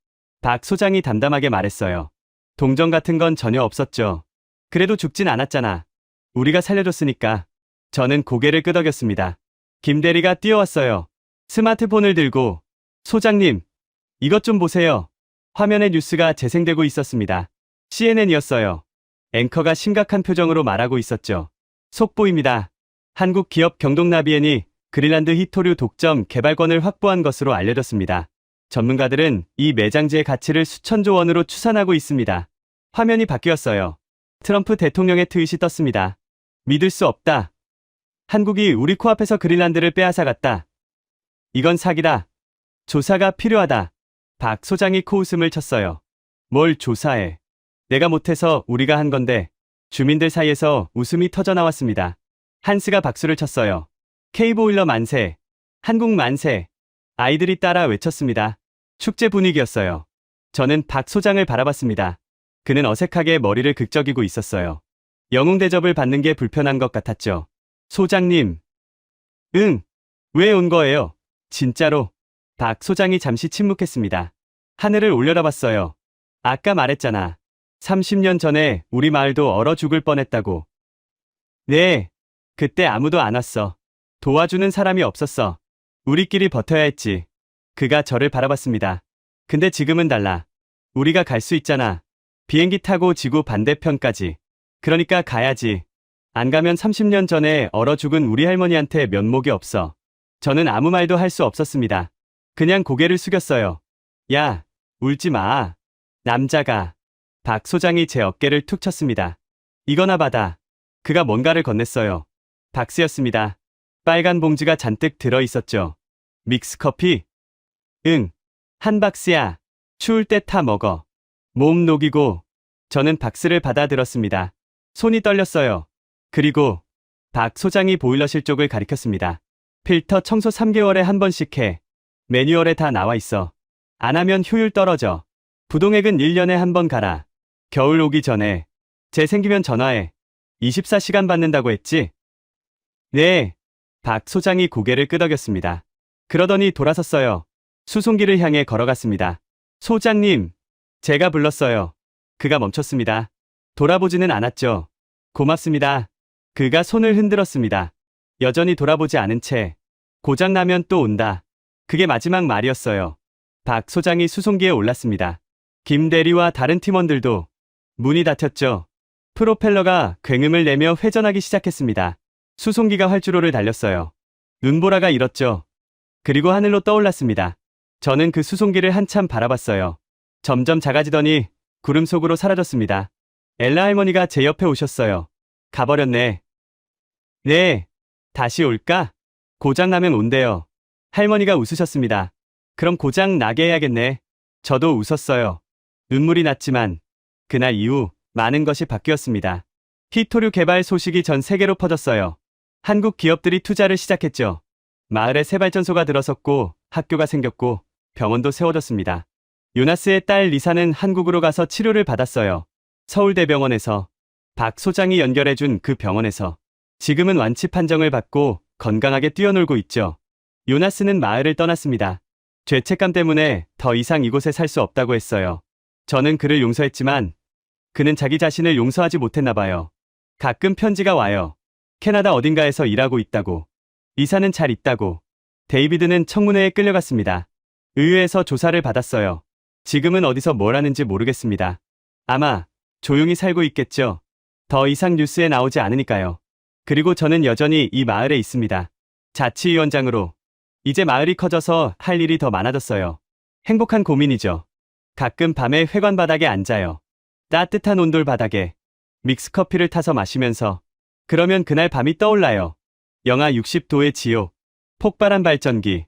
박 소장이 담담하게 말했어요. 동정 같은 건 전혀 없었죠. 그래도 죽진 않았잖아. 우리가 살려줬으니까. 저는 고개를 끄덕였습니다. 김 대리가 뛰어왔어요. 스마트폰을 들고. 소장님, 이것 좀 보세요. 화면에 뉴스가 재생되고 있었습니다. CNN이었어요. 앵커가 심각한 표정으로 말하고 있었죠. 속보입니다. 한국 기업 경동나비엔이 그린란드 히토류 독점 개발권을 확보한 것으로 알려졌습니다. 전문가들은 이 매장지의 가치를 수천조 원으로 추산하고 있습니다. 화면이 바뀌었어요. 트럼프 대통령의 트윗이 떴습니다. 믿을 수 없다. 한국이 우리 코앞에서 그린란드를 빼앗아갔다. 이건 사기다. 조사가 필요하다. 박 소장이 코웃음을 쳤어요. 뭘 조사해. 내가 못해서 우리가 한 건데. 주민들 사이에서 웃음이 터져나왔습니다. 한스가 박수를 쳤어요. K보일러 만세. 한국 만세. 아이들이 따라 외쳤습니다. 축제 분위기였어요. 저는 박 소장을 바라봤습니다. 그는 어색하게 머리를 극적이고 있었어요. 영웅 대접을 받는 게 불편한 것 같았죠. 소장님. 응. 왜 온 거예요? 진짜로. 박 소장이 잠시 침묵했습니다. 하늘을 올려다봤어요. 아까 말했잖아. 30년 전에 우리 마을도 얼어 죽을 뻔했다고. 네. 그때 아무도 안 왔어. 도와주는 사람이 없었어. 우리끼리 버텨야 했지. 그가 저를 바라봤습니다. 근데 지금은 달라. 우리가 갈 수 있잖아. 비행기 타고 지구 반대편까지. 그러니까 가야지. 안 가면 30년 전에 얼어 죽은 우리 할머니한테 면목이 없어. 저는 아무 말도 할 수 없었습니다. 그냥 고개를 숙였어요. 야, 울지 마. 남자가. 박 소장이 제 어깨를 툭 쳤습니다. 이거나 받아. 그가 뭔가를 건넸어요. 박스였습니다. 빨간 봉지가 잔뜩 들어있었죠. 믹스커피? 응. 한 박스야. 추울 때 타 먹어. 몸 녹이고. 저는 박스를 받아들었습니다. 손이 떨렸어요. 그리고 박 소장이 보일러실 쪽을 가리켰습니다. 필터 청소 3개월에 한 번씩 해. 매뉴얼에 다 나와 있어. 안 하면 효율 떨어져. 부동액은 1년에 한 번 가라. 겨울 오기 전에. 재 생기면 전화해. 24시간 받는다고 했지? 네. 박 소장이 고개를 끄덕였습니다. 그러더니 돌아섰어요. 수송기를 향해 걸어갔습니다. 소장님. 제가 불렀어요. 그가 멈췄습니다. 돌아보지는 않았죠. 고맙습니다. 그가 손을 흔들었습니다. 여전히 돌아보지 않은 채. 고장나면 또 온다. 그게 마지막 말이었어요. 박 소장이 수송기에 올랐습니다. 김 대리와 다른 팀원들도. 문이 닫혔죠. 프로펠러가 굉음을 내며 회전하기 시작했습니다. 수송기가 활주로를 달렸어요. 눈보라가 일었죠. 그리고 하늘로 떠올랐습니다. 저는 그 수송기를 한참 바라봤어요. 점점 작아지더니 구름 속으로 사라졌습니다. 엘라 할머니가 제 옆에 오셨어요. 가버렸네. 네. 다시 올까? 고장나면 온대요. 할머니가 웃으셨습니다. 그럼 고장 나게 해야겠네. 저도 웃었어요. 눈물이 났지만 그날 이후 많은 것이 바뀌었습니다. 히토류 개발 소식이 전 세계로 퍼졌어요. 한국 기업들이 투자를 시작했죠. 마을에 새 발전소가 들어섰고 학교가 생겼고 병원도 세워졌습니다. 요나스의 딸 리사는 한국으로 가서 치료를 받았어요. 서울대병원에서. 박 소장이 연결해준 그 병원에서. 지금은 완치 판정을 받고 건강하게 뛰어놀고 있죠. 요나스는 마을을 떠났습니다. 죄책감 때문에 더 이상 이곳에 살 수 없다고 했어요. 저는 그를 용서했지만 그는 자기 자신을 용서하지 못했나 봐요. 가끔 편지가 와요. 캐나다 어딘가에서 일하고 있다고. 리사는 잘 있다고. 데이비드는 청문회에 끌려갔습니다. 의회에서 조사를 받았어요. 지금은 어디서 뭘 하는지 모르겠습니다. 아마 조용히 살고 있겠죠. 더 이상 뉴스에 나오지 않으니까요. 그리고 저는 여전히 이 마을에 있습니다. 자치위원장으로. 이제 마을이 커져서 할 일이 더 많아졌어요. 행복한 고민이죠. 가끔 밤에 회관 바닥에 앉아요. 따뜻한 온돌 바닥에 믹스커피를 타서 마시면서. 그러면 그날 밤이 떠올라요. 영하 60도의 지옥, 폭발한 발전기,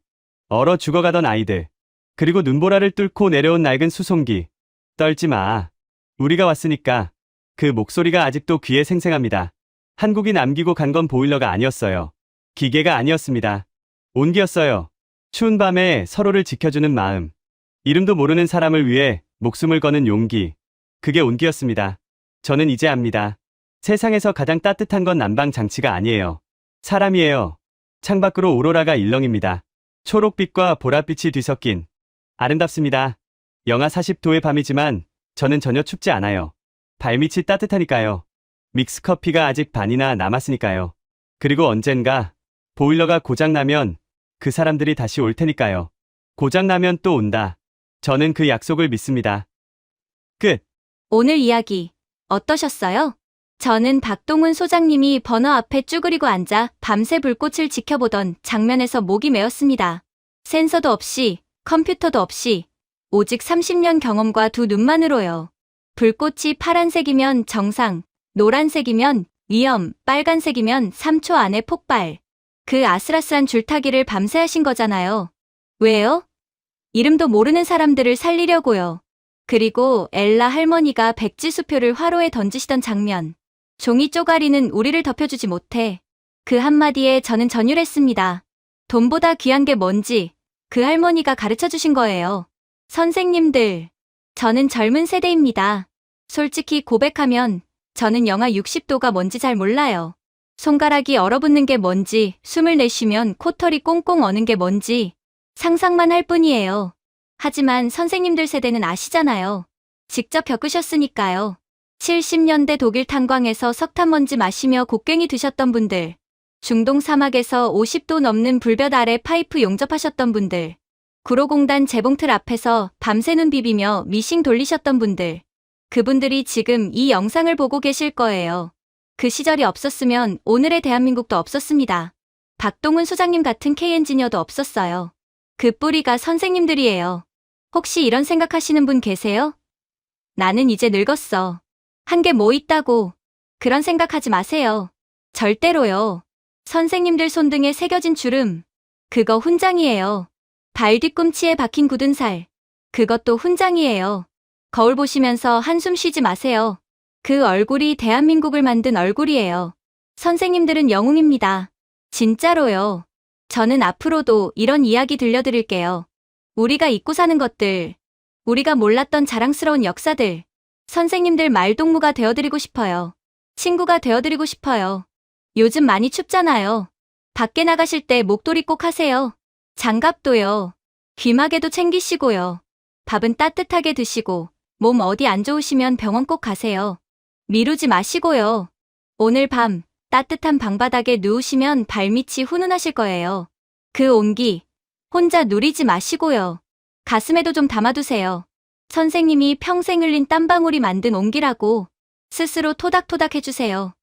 얼어 죽어가던 아이들, 그리고 눈보라를 뚫고 내려온 낡은 수송기. 떨지 마. 우리가 왔으니까. 그 목소리가 아직도 귀에 생생합니다. 한국이 남기고 간 건 보일러가 아니었어요. 기계가 아니었습니다. 온기였어요. 추운 밤에 서로를 지켜주는 마음. 이름도 모르는 사람을 위해 목숨을 거는 용기. 그게 온기였습니다. 저는 이제 압니다. 세상에서 가장 따뜻한 건 난방 장치가 아니에요. 사람이에요. 창밖으로 오로라가 일렁입니다. 초록빛과 보랏빛이 뒤섞인. 아름답습니다. 영하 40도의 밤이지만 저는 전혀 춥지 않아요. 발밑이 따뜻하니까요. 믹스커피가 아직 반이나 남았으니까요. 그리고 언젠가 보일러가 고장나면 그 사람들이 다시 올 테니까요. 고장나면 또 온다. 저는 그 약속을 믿습니다. 끝. 오늘 이야기 어떠셨어요? 저는 박동훈 소장님이 버너 앞에 쭈그리고 앉아 밤새 불꽃을 지켜보던 장면에서 목이 메었습니다. 센서도 없이, 컴퓨터도 없이, 오직 30년 경험과 두 눈만으로요. 불꽃이 파란색이면 정상, 노란색이면 위험, 빨간색이면 3초 안에 폭발. 그 아슬아슬한 줄타기를 밤새 하신 거잖아요. 왜요? 이름도 모르는 사람들을 살리려고요. 그리고 엘라 할머니가 백지수표를 화로에 던지시던 장면. 종이 쪼가리는 우리를 덮여주지 못해. 그 한마디에 저는 전율했습니다. 돈보다 귀한 게 뭔지 그 할머니가 가르쳐 주신 거예요. 선생님들, 저는 젊은 세대입니다. 솔직히 고백하면 저는 영하 60도가 뭔지 잘 몰라요. 손가락이 얼어붙는 게 뭔지, 숨을 내쉬면 코털이 꽁꽁 어는 게 뭔지 상상만 할 뿐이에요. 하지만 선생님들 세대는 아시잖아요. 직접 겪으셨으니까요. 70년대 독일 탄광에서 석탄먼지 마시며 곡괭이 드셨던 분들, 중동 사막에서 50도 넘는 불볕 아래 파이프 용접하셨던 분들, 구로공단 재봉틀 앞에서 밤새 눈 비비며 미싱 돌리셨던 분들, 그분들이 지금 이 영상을 보고 계실 거예요. 그 시절이 없었으면 오늘의 대한민국도 없었습니다. 박동훈 소장님 같은 K-엔지니어도 없었어요. 그 뿌리가 선생님들이에요. 혹시 이런 생각하시는 분 계세요? 나는 이제 늙었어. 한 게 뭐 있다고. 그런 생각하지 마세요. 절대로요. 선생님들 손등에 새겨진 주름. 그거 훈장이에요. 발 뒤꿈치에 박힌 굳은 살. 그것도 훈장이에요. 거울 보시면서 한숨 쉬지 마세요. 그 얼굴이 대한민국을 만든 얼굴이에요. 선생님들은 영웅입니다. 진짜로요. 저는 앞으로도 이런 이야기 들려드릴게요. 우리가 잊고 사는 것들, 우리가 몰랐던 자랑스러운 역사들, 선생님들 말동무가 되어드리고 싶어요. 친구가 되어드리고 싶어요. 요즘 많이 춥잖아요. 밖에 나가실 때 목도리 꼭 하세요. 장갑도요. 귀마개도 챙기시고요. 밥은 따뜻하게 드시고, 몸 어디 안 좋으시면 병원 꼭 가세요. 미루지 마시고요. 오늘 밤 따뜻한 방바닥에 누우시면 발밑이 훈훈하실 거예요. 그 온기 혼자 누리지 마시고요. 가슴에도 좀 담아두세요. 선생님이 평생 흘린 땀방울이 만든 온기라고 스스로 토닥토닥 해주세요.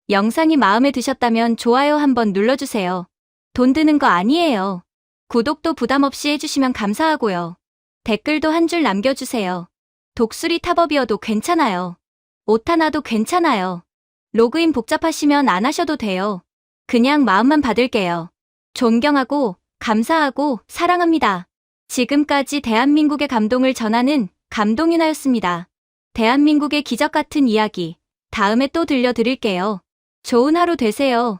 영상이 마음에 드셨다면 좋아요 한번 눌러주세요. 돈 드는 거 아니에요. 구독도 부담 없이 해주시면 감사하고요. 댓글도 한 줄 남겨주세요. 독수리 탑업이어도 괜찮아요. 오타나도 괜찮아요. 로그인 복잡하시면 안 하셔도 돼요. 그냥 마음만 받을게요. 존경하고 감사하고 사랑합니다. 지금까지 대한민국의 감동을 전하는 감동윤아였습니다. 대한민국의 기적 같은 이야기 다음에 또 들려드릴게요. 좋은 하루 되세요.